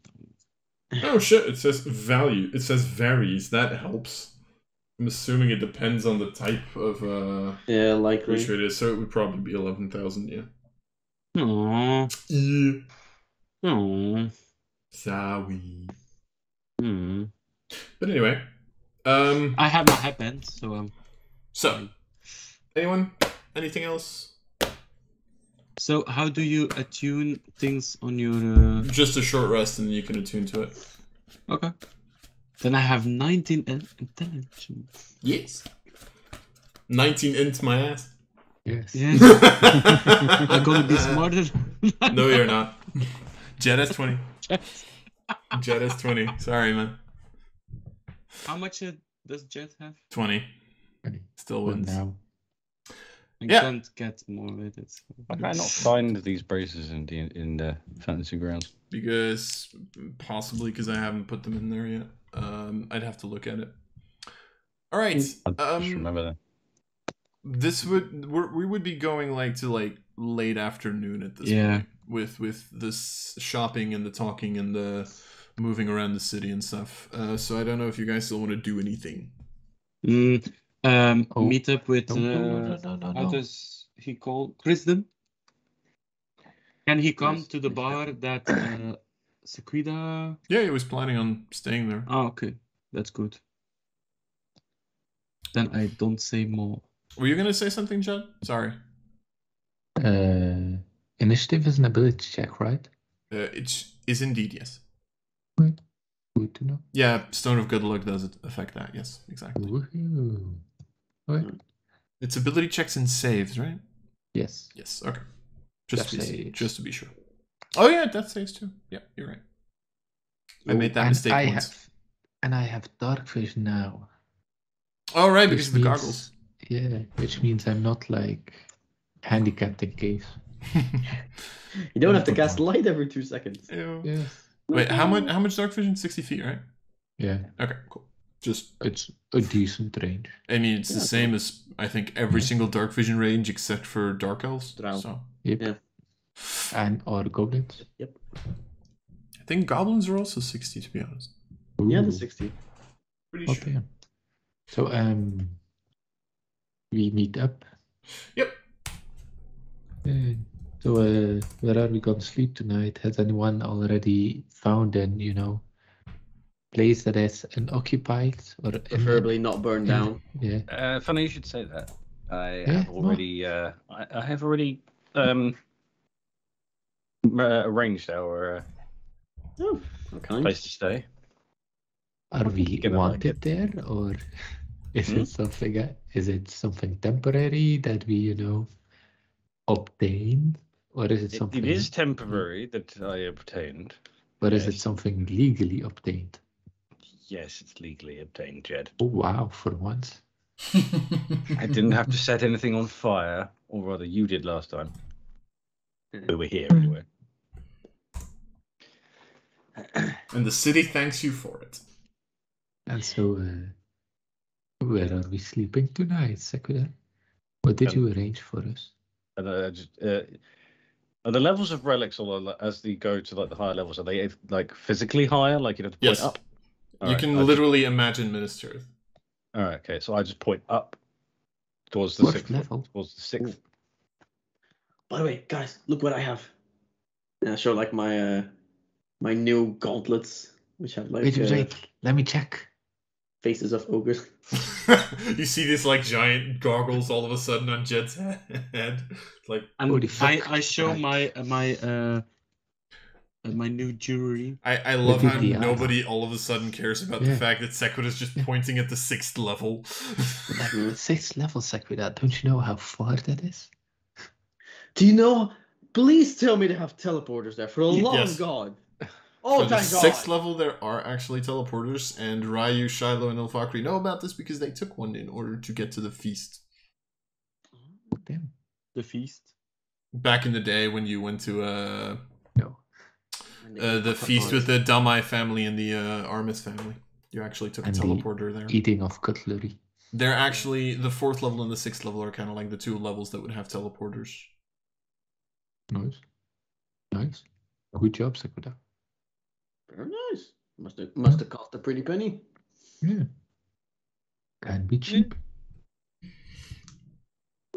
Oh shit, it says value. It says varies. That helps. I'm assuming it depends on the type of Yeah, likely. creature it is, so it would probably be 11,000, yeah. Aww. Yeah. Aww. Sorry. Hmm. But anyway. I have my headband, so So, anyone? Anything else? So how do you attune things on your? Just a short rest and you can attune to it. Okay. Then I have 19 intelligence. Yes. 19 int my ass. Yes. Yes. I'm gonna be smarter. No, you're not. Jet has 20. Jet has 20. Sorry, man. How much does Jet have? 20. Still But wins. now. I Yeah. can't get more with it. Why can I not find these braces in the Fantasy Grounds? Because possibly because I haven't put them in there yet. I'd have to look at it. All right. I just remember that. This we would be going to late afternoon at this point with this shopping and the talking and the moving around the city and stuff. So I don't know if you guys still want to do anything. Meet up with No. how does he call Kristen? Can he come Yes, to the yes, bar that Sequida? Yeah, he was planning on staying there. Oh, okay, that's good. Then I don't say more. Were you gonna say something, Judd? Sorry. Initiative is an ability check, right? It is indeed, yes. Good to know. Yeah, Stone of Good Luck does affect that. Yes, exactly. Woohoo. Okay. It's ability checks and saves, right? Yes. Yes. Okay. Just Death to be, saves. just to be sure. Oh yeah, death saves too. Yeah, you're right. I made that And mistake I once. have dark vision now. Oh right, Which because of the means- goggles. Yeah, which means I'm not handicapped in case. You don't have to cast light every 2 seconds. Ew. Yes. Wait, how much dark vision? 60 feet, right? Yeah, Okay, cool. Just it's a decent range. I mean, it's the same as I think every single dark vision range except for dark elves. Drow. So Yep. Yeah. or goblins? Yep. I think goblins are also 60, to be honest. Yeah, the Ooh. 60. Pretty Oh, sure. damn. So we meet up. Yep. So where are we gonna sleep tonight? Has anyone already found an place that is unoccupied or Preferably not burned down. Yeah. Funny you should say that. I Yeah, have already. I have already arranged our Oh, okay. place to stay. Are we You're gonna like wanted there, or is Hmm? it something? Is it something temporary that we obtain, or is it something? It is temporary that I obtained. Or is it yes. something legally obtained? Yes, it's legally obtained, Jed. Oh wow! For once. I didn't have to set anything on fire, or rather, you did last time. We were here anyway. And the city thanks you for it. And so, where are we sleeping tonight, Sakura? What did you arrange for us? And are the levels of relics, or as they go to like the higher levels, are they like physically higher? Like you have to point Yes. up. You can literally imagine Minister. All right. Okay. So I just point up towards the Fourth sixth level. Towards the sixth. By the way, guys, look what I have. And I show like my my new gauntlets, which have like Wait, let me check. faces of ogres. You see this like giant goggles all of a sudden on Jed's head. It's like Holy And fuck. I show Right. my new jewelry. I love how did the nobody all of a sudden cares about the Yeah. fact that Sekira's just pointing at the 6th level. Like the 6th level, Sakura. Don't you know how far that is? Do you know? Please tell me they have teleporters there. For the love Yes. of God. Oh, For the thank God. 6th level, there are actually teleporters, and Ryu, Shiloh, and Ilfakri know about this because they took one in order to get to the feast. Oh, damn. The feast. Back in the day when you went to No. the feast with the Damai family and the Armis family. You actually took a And the teleporter there. Eating of cutlery. They're actually, the 4th level and the 6th level are kind of like the two levels that would have teleporters. Nice. Nice. Good job, Sakura. Very nice. Must have cost a pretty penny. Yeah. Can be cheap.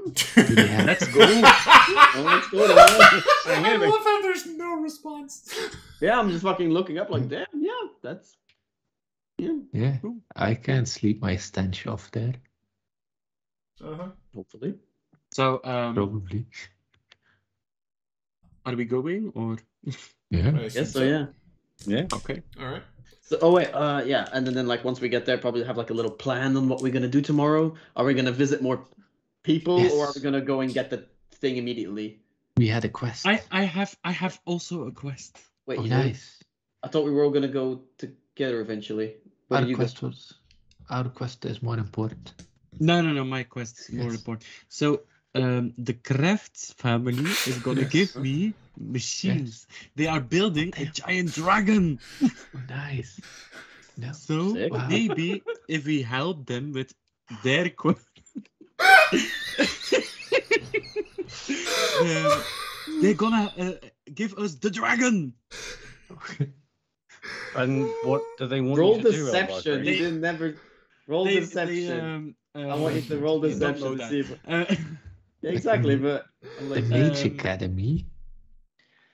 Let's go. Oh, let's go. Then. I love how there's no response. Yeah, I'm just fucking looking up like, damn, yeah, that's... Yeah, Yeah. I can sleep my stench off there. Uh-huh. hopefully. So Probably. are we going or? Yeah. I assume Yes, so yeah. Yeah. Okay. All right. So, oh wait, yeah, and then like once we get there, probably have like a little plan on what we're gonna do tomorrow. Are we gonna visit more people, Yes. or are we gonna go and get the thing immediately? We had a quest. I have also a quest. Wait, Oh, you know, nice. I thought we were all gonna go together eventually. Where do you go? Our quest is more important. No, my quest is more Yes. important. So the Crafts family is gonna give me machines. They are building a giant dragon. Oh, nice. No. So Sick. Wow. maybe if we help them with their quest, they're gonna give us the dragon. And what do they want Roll you to do? deception. Elvira? You didn't never roll They- deception. they, I want you to roll you don't deception know to that. see. If... Yeah, exactly, but I'm The like, Mage um, Academy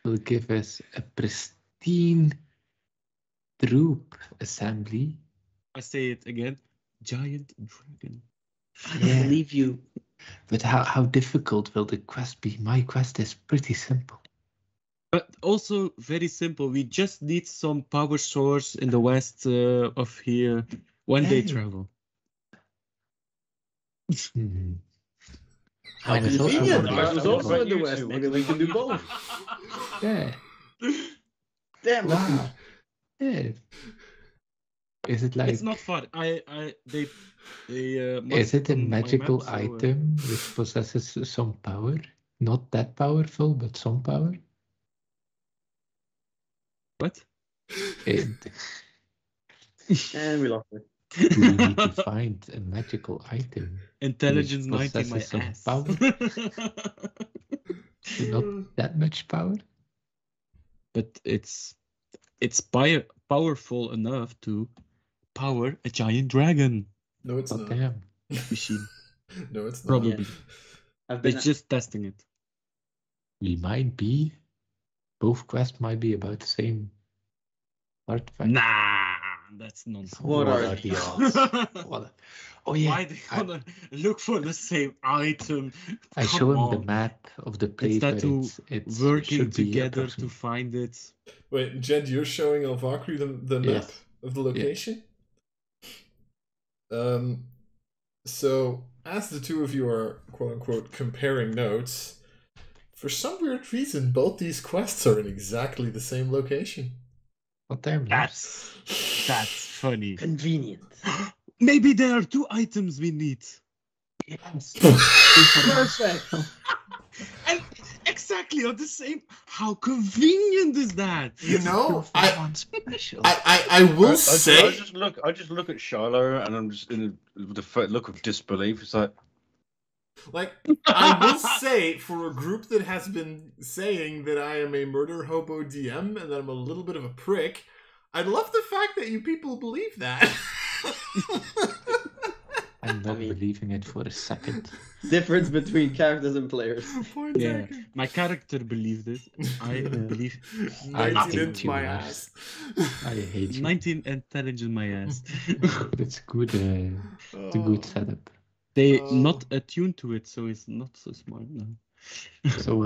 will give us a pristine troop assembly. I say it again. Giant dragon. I Yeah. believe you. But how difficult will the quest be? My quest is pretty simple. But also very simple. We just need some power source in the west of here when they Hey. travel. Hmm. How And it's also convenient. one of Ours those was things also in the you west. two, Maybe what we do can they do want both. Yeah. Damn. Wow. Yeah. Is it like? It's not fun. They Is it a on my magical map, so, item which possesses some power? Not that powerful, but some power. What? It, And we lost it. we need to find a magical item. Intelligence Which 90 my possesses some ass. power. Not that much power. But it's powerful enough to power a giant dragon No, it's Oh, not. damn. machine. No, it's not. Probably. I've They're been just testing it. We might be. Both quests might be about the same artifact. Nah, that's nonsense. What are the the odds? Oh yeah. Why they gonna look for the same item? I Come show him the on. map of the place Instead where to it's working should be together to approximately. find it. Wait, Jed, you're showing Elvakri the map Yes. of the location? So, as the two of you are, quote-unquote, comparing notes, for some weird reason, both these quests are in exactly the same location. Oh damn. That's funny. convenient. Maybe there are 2 items we need. Yes. Perfect. And exactly on the same. How convenient is that? You know, One special. I will say... I just look at Shiloh, and I'm just in the look of disbelief. It's like, I will say, for a group that has been saying that I am a murder hobo DM and that I'm a little bit of a prick, I love the fact that you people believe that. I'm not believing it for a second. Difference between characters and players. Point Yeah, taken. my character believed it. I believe 19 hate into you my worse. ass. I hate you. 19 intelligent my ass. It's good. It's a good setup. They Oh. not attuned to it, so it's not so smart now. So,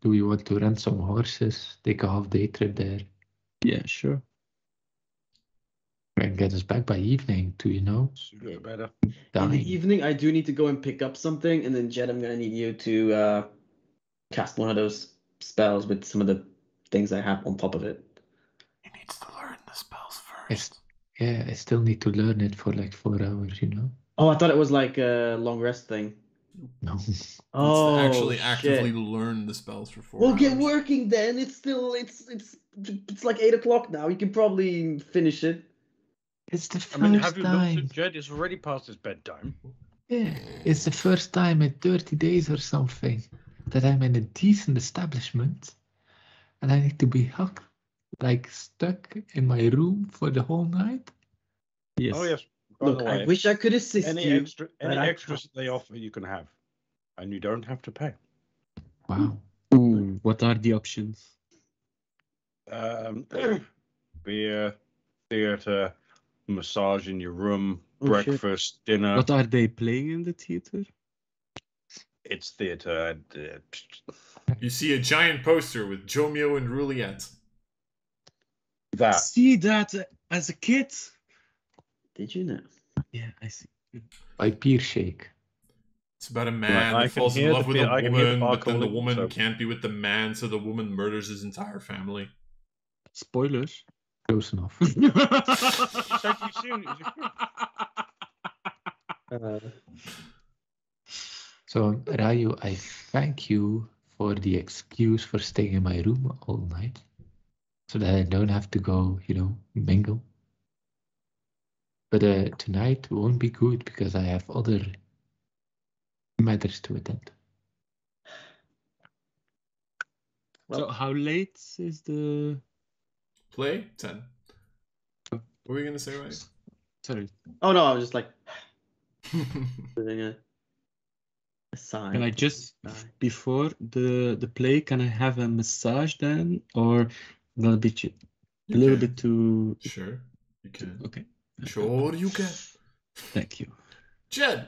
do we want to rent some horses? Take a half-day trip there Yeah, sure. and get us back by evening to, sooner better. In the dine. evening, I do need to go and pick up something, and then Jed, I'm gonna need you to cast one of those spells with some of the things I have on top of it. He needs to learn the spells It's, first. yeah, I still need to learn it for like 4 hours, Oh, I thought it was like a long rest thing. No. Oh, It's to actually shit. actively learn the spells for 4 Well, hours. get working then. It's still it's like 8 o'clock now. You can probably finish it. It's the I mean, first have you looked time. at Jed? It's already past his bedtime. Yeah, it's the first time in 30 days or something that I'm in a decent establishment and I need to be stuck in my room for the whole night. Yes. Oh yes. By Look, the I way, wish I could assist any you. any but I extras they offer you can have, and you don't have to pay. Wow. Ooh, what are the options? Beer, theater, massage in your room, Oh, shit. breakfast, dinner. What are they playing in the theater? It's theater. You see a giant poster with Jomio and Juliet. That. See that as a kid? Did you know? Yeah, I see. Oh, By Peer Shake. It's about a Right, man I that can falls in hear love the with bit- a I can hear the woman, bar but then the calling, woman so- can't be with the man, so the woman murders his entire family. Spoilers. Close enough. said you've seen it. So, Rayu, I thank you for the excuse for staying in my room all night so that I don't have to go, mingle. But tonight won't be good because I have other matters to attend. So how late is the... Play 10. What were you gonna say, right? Sorry. Oh no, I was just like doing a sigh. Can I just, before the play, can I have a massage then? Or a little bit, too... Sure, you can. Okay. Sure, you can. Thank you. Jed,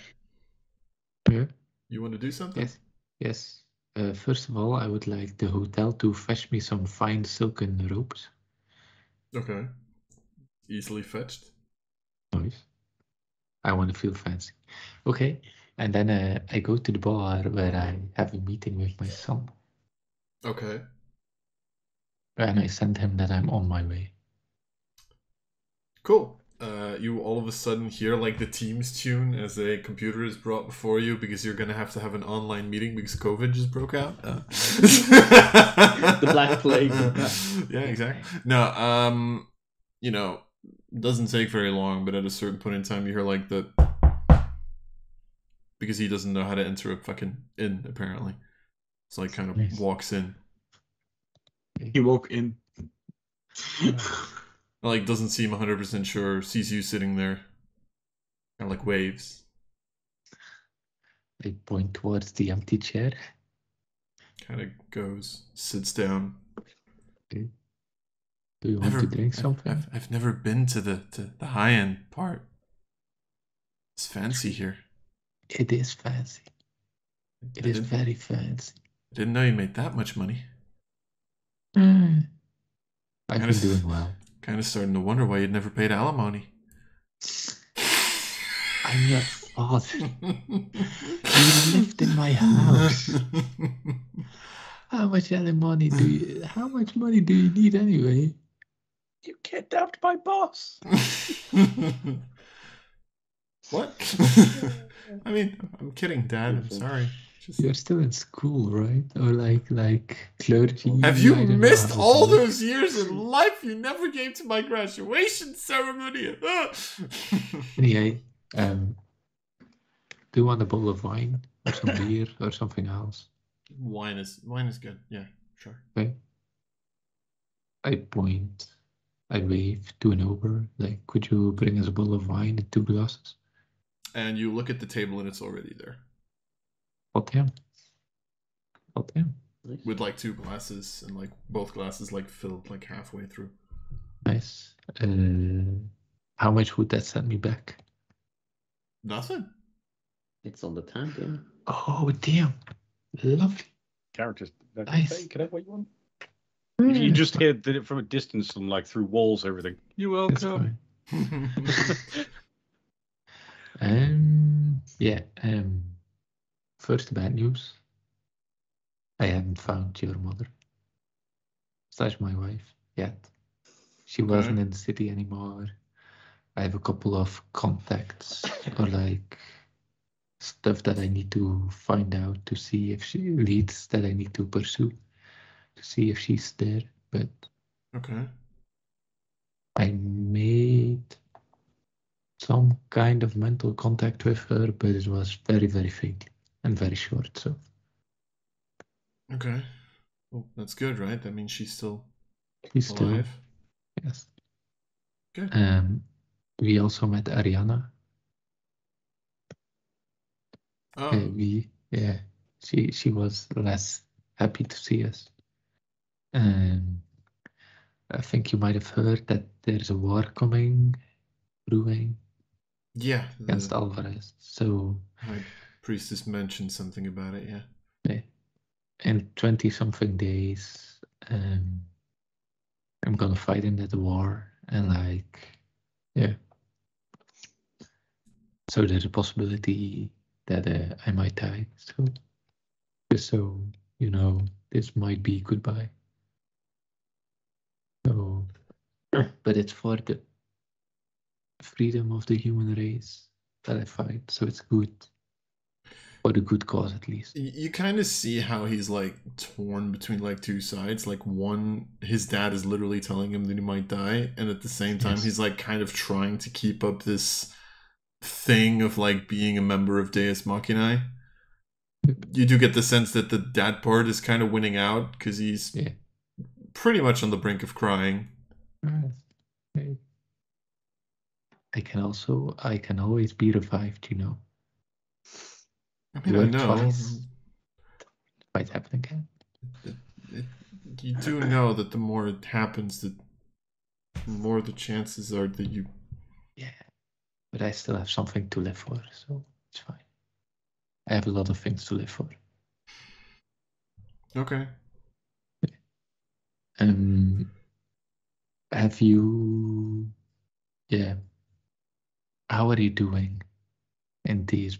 Yeah. you want to do something? Yes. First of all, I would like the hotel to fetch me some fine silken ropes. Okay. Easily fetched. Nice. I want to feel fancy. Okay. And then I go to the bar where I have a meeting with my son. Okay. And I send him that I'm on my way. Cool. You all of a sudden hear like the Teams tune as a computer is brought before you because you're gonna have to have an online meeting because COVID just broke out. The Black Plague. Yeah, exactly. No, doesn't take very long, but at a certain point in time you hear like the because he doesn't know how to enter a fucking inn, apparently. It's like kind of Nice. walks in. He woke in. Like doesn't seem 100% sure. Sees you sitting there, kind of like waves. I point towards the empty chair. Kind of goes, sits down. Okay. Do you want to drink something? I've never been to the high end part. It's fancy here. It is fancy. It is very fancy. I didn't know you made that much money. I've been doing well. Kind of starting to wonder why you'd never paid alimony. I'm your father. You lived in my house. How much money do you need anyway? You kidnapped my boss. What? I mean, I'm kidding, Dad. I'm sorry. You're still in school, right? Or like clergy? Have you missed all those years in life? You never came to my graduation ceremony. Anyway, do you want a bowl of wine or some beer or something else? Wine is good. Yeah, sure. Okay. I wave to an over. Like, could you bring us a bowl of wine and 2 glasses? And you look at the table and it's already there. Oh damn. With like 2 glasses and like both glasses like filled like halfway through. Nice. How much would that set me back? Nothing. It's on the tab, yeah. Oh damn. Lovely. Characters. Nice. Hey, can I have what you want? You just hear did it from a distance, from like through walls, everything. You're welcome. Yeah. First bad news. I haven't found your mother. / my wife yet. She wasn't in the city anymore. I have a couple of contacts or like stuff that I need to find out to see if she leads that I need to pursue to see if she's there. But I made some kind of mental contact with her, but it was very, very faint and very short. So well, that's good, right? That means she's still she's alive. Still, yes. Good. We also met Arianna. Oh. She was less happy to see us. I think you might have heard that there's a war brewing. Yeah. Against Alvarez. So my priestess mentioned something about it, yeah. In 20-something days, I'm gonna fight in that war, and so there's a possibility that I might die. So just so you know, this might be goodbye. So, but it's for the freedom of the human race that I fight, so it's good. For the good cause, at least. You kind of see how he's like torn between like 2 sides. Like one, his dad is literally telling him that he might die, and at the same time, he's like kind of trying to keep up this thing of like being a member of Deus Machinae. You do get the sense that the dad part is kind of winning out because he's pretty much on the brink of crying. I can always be revived, you know. I mean, I know. Twice. It might happen again. You do know that the more it happens, the more the chances are that you... Yeah, but I still have something to live for, so it's fine. I have a lot of things to live for. Okay. Have you... Yeah. How are you doing in these,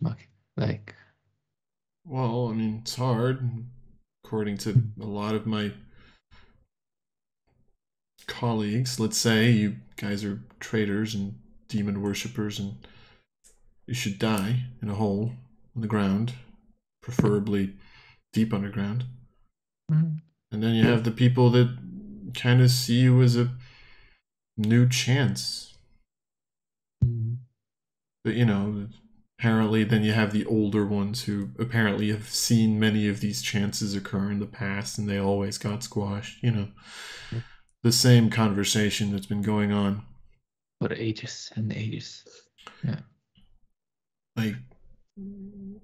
like... Well, I mean, it's hard. According to a lot of my colleagues, let's say you guys are traitors and demon worshippers, and you should die in a hole in the ground, preferably deep underground. And then you have the people that kind of see you as a new chance. But, you know, apparently then you have the older ones who apparently have seen many of these chances occur in the past and they always got squashed, you know. The same conversation that's been going on for ages and ages. Yeah. Like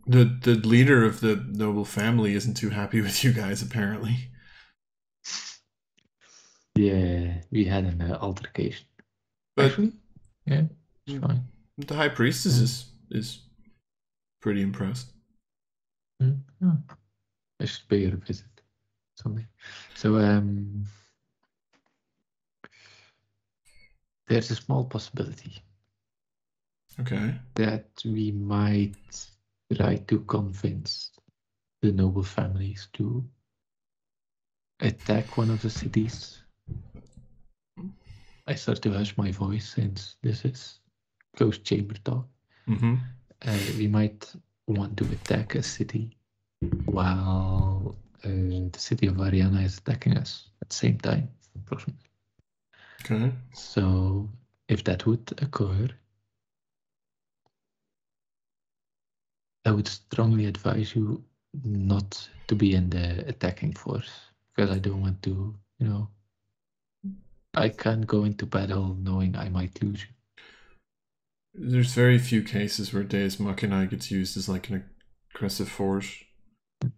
the leader of the noble family isn't too happy with you guys apparently. Yeah, we had an altercation. But Actually, yeah, it's fine. the high priestess is pretty impressed. Yeah. I should pay her a visit someday. So there's a small possibility Okay. that we might try to convince the noble families to attack one of the cities. I start to hush my voice since this is closed chamber talk. Mm-hmm. We might want to attack a city while the city of Arianna is attacking us at the same time, approximately. Okay. So if that would occur, I would strongly advise you not to be in the attacking force, because I don't want to, you know, I can't go into battle knowing I might lose you. There's very few cases where Deus Machina gets used as like an aggressive force.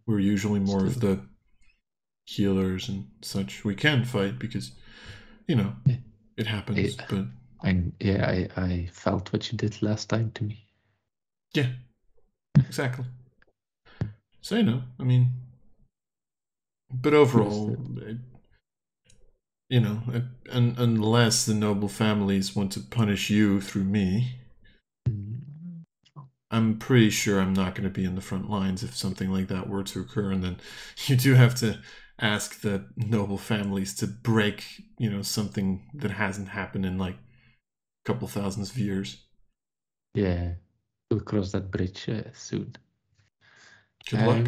We're usually more of the healers and such. We can fight because, you know, it happens. But I felt what you did last time to me. yeah, exactly. So, you know, I mean, but overall, you know, unless the noble families want to punish you through me, I'm pretty sure I'm not going to be in the front lines if something like that were to occur. And then you do have to ask the noble families to break, you know, something that hasn't happened in like a couple thousands of years. Yeah, we'll cross that bridge soon. Good luck.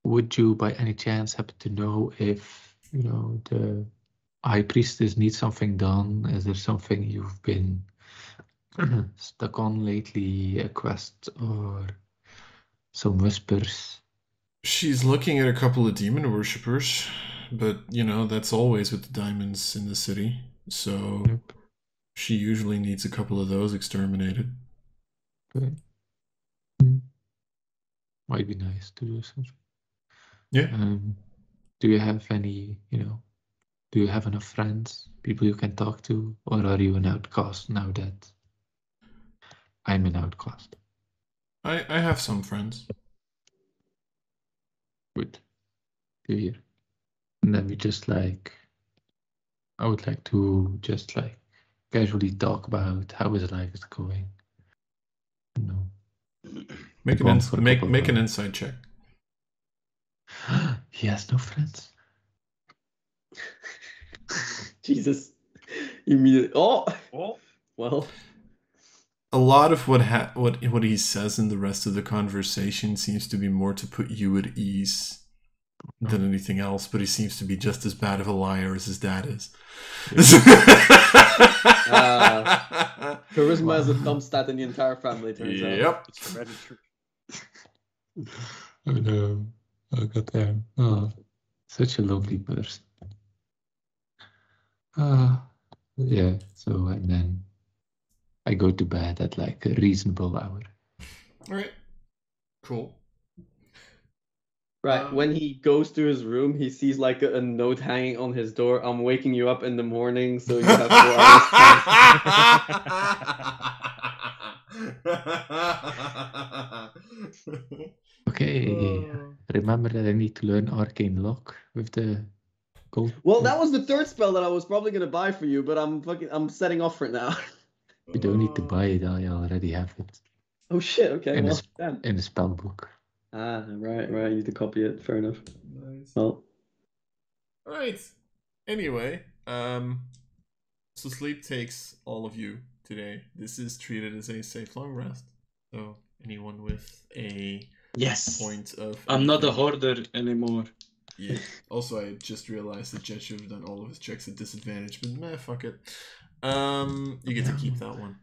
Would you by any chance happen to know if, you know, the high priestess needs something done? Is there something you've been stuck on lately, a quest or some whispers? She's looking at a couple of demon worshippers, but, you know, that's always with the diamonds in the city. So she usually needs a couple of those exterminated. Okay. Might be nice to do something. Yeah. Do you have any, you know, do you have enough friends, people you can talk to, or are you an outcast now that I'm an outcast? I have some friends. Good to hear. And then we just like, I would like to just like casually talk about how his life is going. You know, Make an insight check. He has no friends. Jesus. Immediately. Oh. Well. A lot of what he says in the rest of the conversation seems to be more to put you at ease than anything else, but he seems to be just as bad of a liar as his dad is. Charisma is a dumb stat in the entire family, turns out. Yep. It's hereditary. Oh no. Oh goddamn. Oh, such a lovely person. Yeah, so and then I go to bed at like a reasonable hour. Alright. Cool. Right, when he goes to his room, he sees like a note hanging on his door. I'm waking you up in the morning, so you have 4 hours time. Okay, remember that I need to learn Arcane Lock with the gold. Well, that was the 3rd spell that I was probably gonna buy for you, but I'm setting off for it now. You don't need to buy it, I already have it. Oh shit, okay, In well, damn. In the spell book. Ah, right, you need to copy it, fair enough. Nice. Well. Alright. Anyway, so sleep takes all of you today. This is treated as a safe long rest. So anyone with a point of I'm not a hoarder anymore. Yeah. Also, I just realized that Jet should have done all of his checks at disadvantage, but meh, fuck it. You get to keep that one.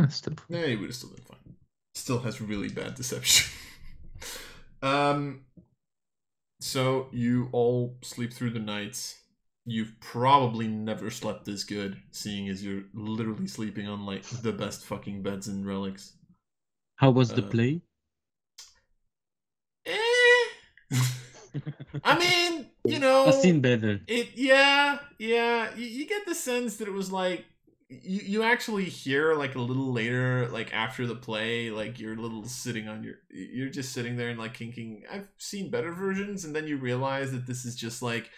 Still fine. Yeah, he would have still been fine. Still has really bad deception. So you all sleep through the night. You've probably never slept this good, seeing as you're literally sleeping on like the best fucking beds in Relix. How was the play? I mean, you know, I've seen better. Yeah. You get the sense that it was like you actually hear like a little later, like after the play, like you're you're just sitting there and like thinking, I've seen better versions, and then you realize that this is just like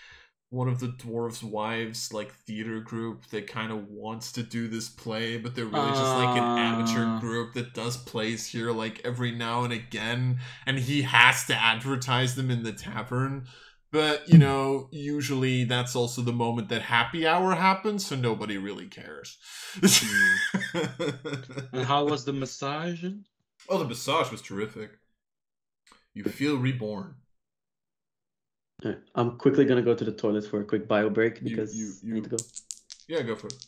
one of the dwarves' wives like theater group that kind of wants to do this play, but they're really just like an amateur group that does plays here like every now and again, and he has to advertise them in the tavern. But, you know, usually that's also the moment that happy hour happens, so nobody really cares. And how was the massage? Oh, the massage was terrific. You feel reborn. I'm quickly gonna go to the toilet for a quick bio break because I need to go. Yeah, go for it.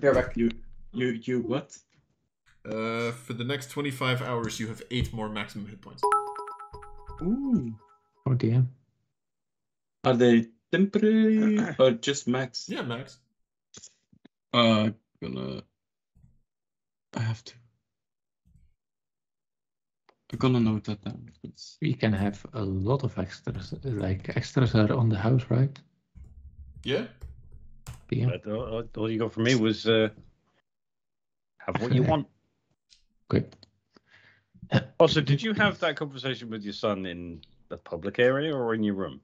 Be right back. You what? For the next 25 hours, you have 8 more maximum hit points. Ooh. Oh dear. Are they temporary or just max? Yeah, max. I have to. I'm gonna note that down. We can have a lot of extras. Like extras are on the house, right? Yeah. Yeah. But all you got from me was have what you want. Good. Also, did you have that conversation with your son in the public area or in your room?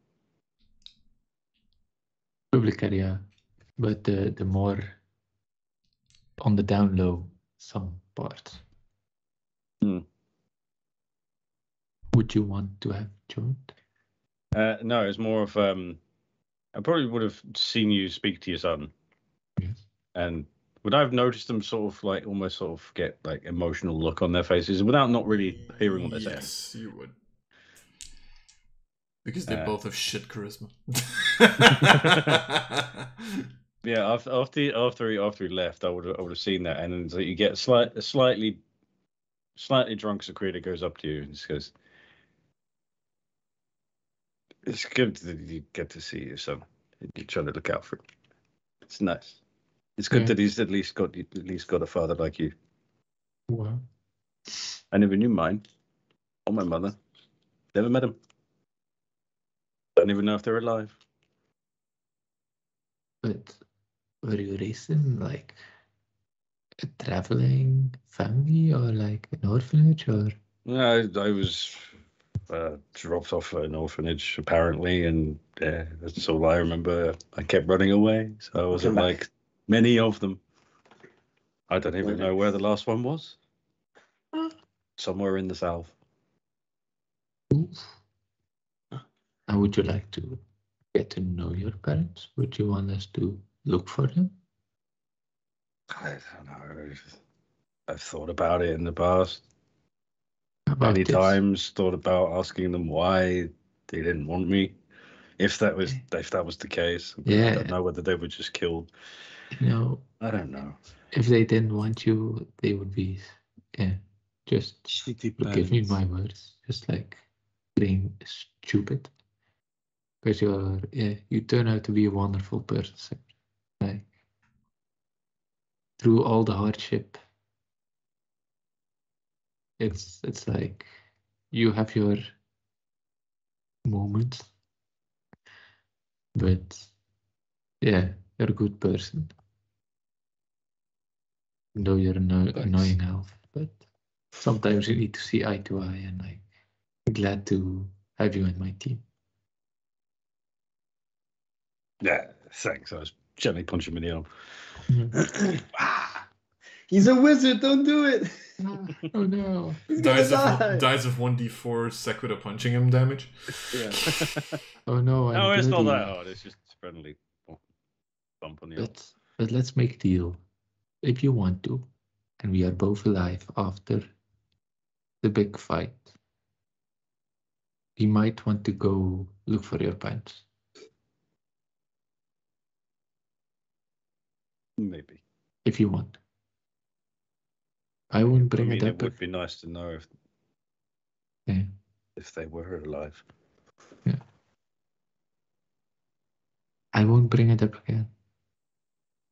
Public area, but the more on the down low some parts. Would you want to have joined? No, it's more of I probably would have seen you speak to your son. Yes. And would I have noticed them sort of like almost sort of get like emotional look on their faces without not really hearing what they're saying? Yes, you would. Because they both have shit charisma. Yeah, after he left, I would have seen that, and then so you get a slightly drunk Secreta goes up to you and just goes, "It's good that you get to see your son. You're trying to look out for him. It's nice. It's good that he's at least got a father like you." Wow. I never knew mine or my mother. Never met him. Don't even know if they're alive. But were you raised in like a traveling family or like an orphanage or? No, I was dropped off at an orphanage apparently, and that's all I remember. I kept running away, so I wasn't like many of them. I don't even know where the last one was. Somewhere in the south. And would you like to get to know your parents? Would you want us to look for them? I don't know. I've thought about it in the past. About Many times thought about asking them why they didn't want me. If that was the case, Yeah. I don't know whether they were just killed. You know, I don't know. if they didn't want you, they would be, just give me my words, just like being stupid. Because you turn out to be a wonderful person. Like through all the hardship, it's like you have your moments, but yeah, you're a good person. Though you're an annoying elf, but sometimes you need to see eye to eye, and I'm glad to have you in my team. Yeah, thanks. I was gently punching him in the arm. He's a wizard, don't do it! Oh no. Dies of 1d4 Sequita punching him damage. Yeah. Oh no, No, it's not that hard. It's just friendly bump on the arm. But let's make a deal. If you want to, and we are both alive after the big fight, we might want to go look for your parents. Maybe. if you want. I won't bring I mean, it it up. would be nice to know if they were alive. Yeah. I won't bring it up again.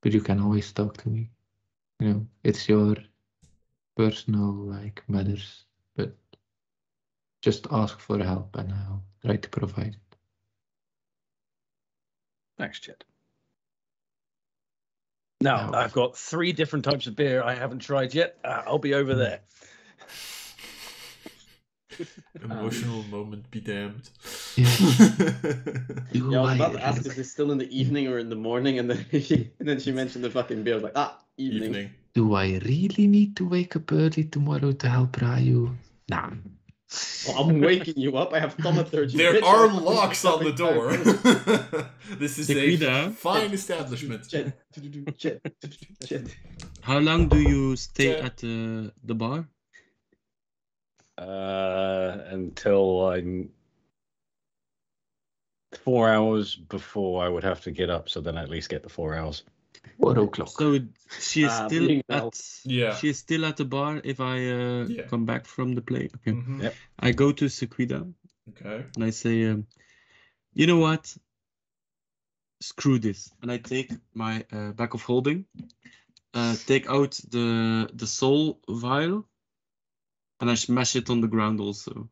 But you can always talk to me. You know, it's your personal matters. But just ask for help and I'll try to provide it. Thanks, Chet. Now, No. I've got 3 different types of beer I haven't tried yet. I'll be over there. Emotional moment be damned. Yeah. Yeah, I was about to ask, is this still in the evening or in the morning? And then she mentioned the fucking beer. I was like, evening. Do I really need to wake up early tomorrow to help Ryu? Nah. Well, I'm waking you up. I have thaumaturgy. There bitch. are I'm locks on the door. This is a Sequida. fine establishment. Chet. How long do you stay Yeah. at the bar? Until I'm 4 hours before I would have to get up, so then I at least get the 4 hours. 4 o'clock. So she is still being she is still at the bar if I Yeah. come back from the play. Okay. Mhm. Yep. I go to Sequida Okay. and I say, you know what? Screw this. And I take my bag of holding, take out the soul vial, and I smash it on the ground also.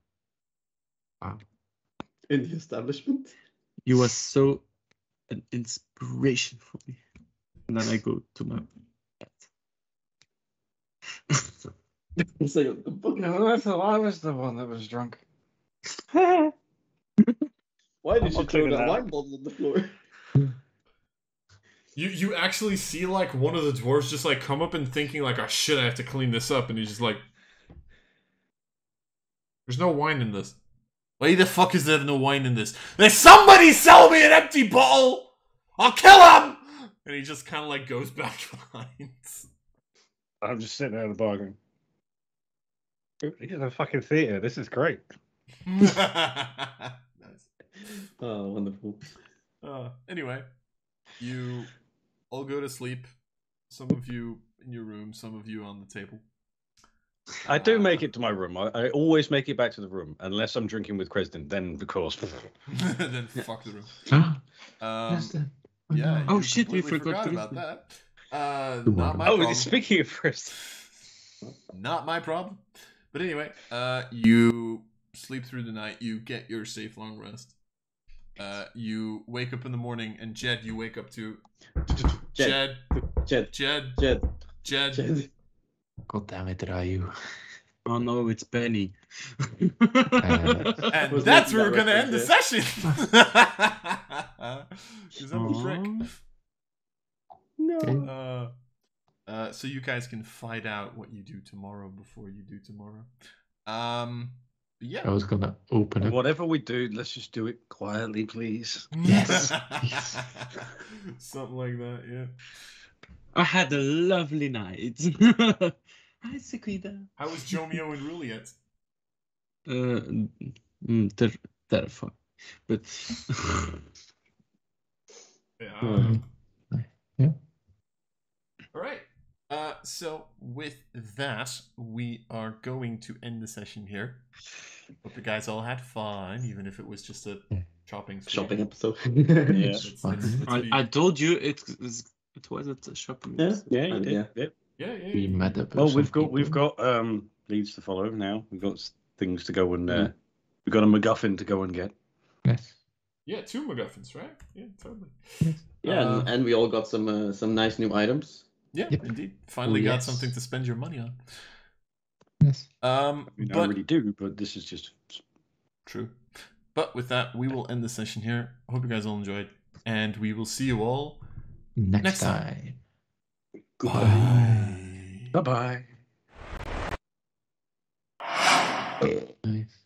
Wow. In the establishment. You was so an inspiration for me. And then I go to my It's like, what the fuck? No, I was the one that was drunk. Why did I'm you not throw cleaning that that wine up. bottle on the floor? You actually see one of the dwarves just come up and thinking oh shit, I have to clean this up, and he's just there's no wine in this. Why the fuck is there no wine in this? There's somebody sell me an empty bottle! I'll kill him! And he just kind of goes back behind. I'm just sitting there at the bar going, here's a fucking theatre. This is great. Nice. Oh, wonderful. Anyway, you all go to sleep. Some of you in your room, some of you on the table. I do make it to my room. I always make it back to the room, unless I'm drinking with Cresden. Then, of course. Then fuck the room. Yes, then. Yeah. Oh, you shit, we completely forgot about Cresden. that. Tomorrow. Not my problem. Speaking of Cresden. Not my problem. But anyway, you sleep through the night. You get your safe long rest. You wake up in the morning, and Jed, you wake up to Jed. God damn it, Ryu. Oh no, it's Penny. And Was that's making where we're that gonna end the reference, session. Is that the trick? No. So you guys can find out what you do tomorrow before you do tomorrow. Yeah. I was gonna open it. Whatever we do, let's just do it quietly, please. Yes. Something like that, yeah. I had a lovely night. Hi, Sequida. How was Jomeo and Ruliet? Terrifying. But Yeah. Yeah. All right. So with that, we are going to end the session here. Hope you guys all had fun, even if it was just a shopping spree. Shopping episode. Yeah. Let's be- I told you it was a shopping. Yeah. Yeah, you did. Yeah. Yeah. We met up. Well, with we've some got leads to follow now. We've got things to go and we've got a MacGuffin to go and get. people. Yes. Yeah, 2 MacGuffins, right? Yeah, totally. Yeah, and we all got some nice new items. Yeah, Yep. indeed. Finally Oh, got yes. something to spend your money on. Yes. I mean, I But already do, but this is just true. But with that, we will end the session here. Hope you guys all enjoyed, and we will see you all Next next time. time. Bye. bye-bye. Nice.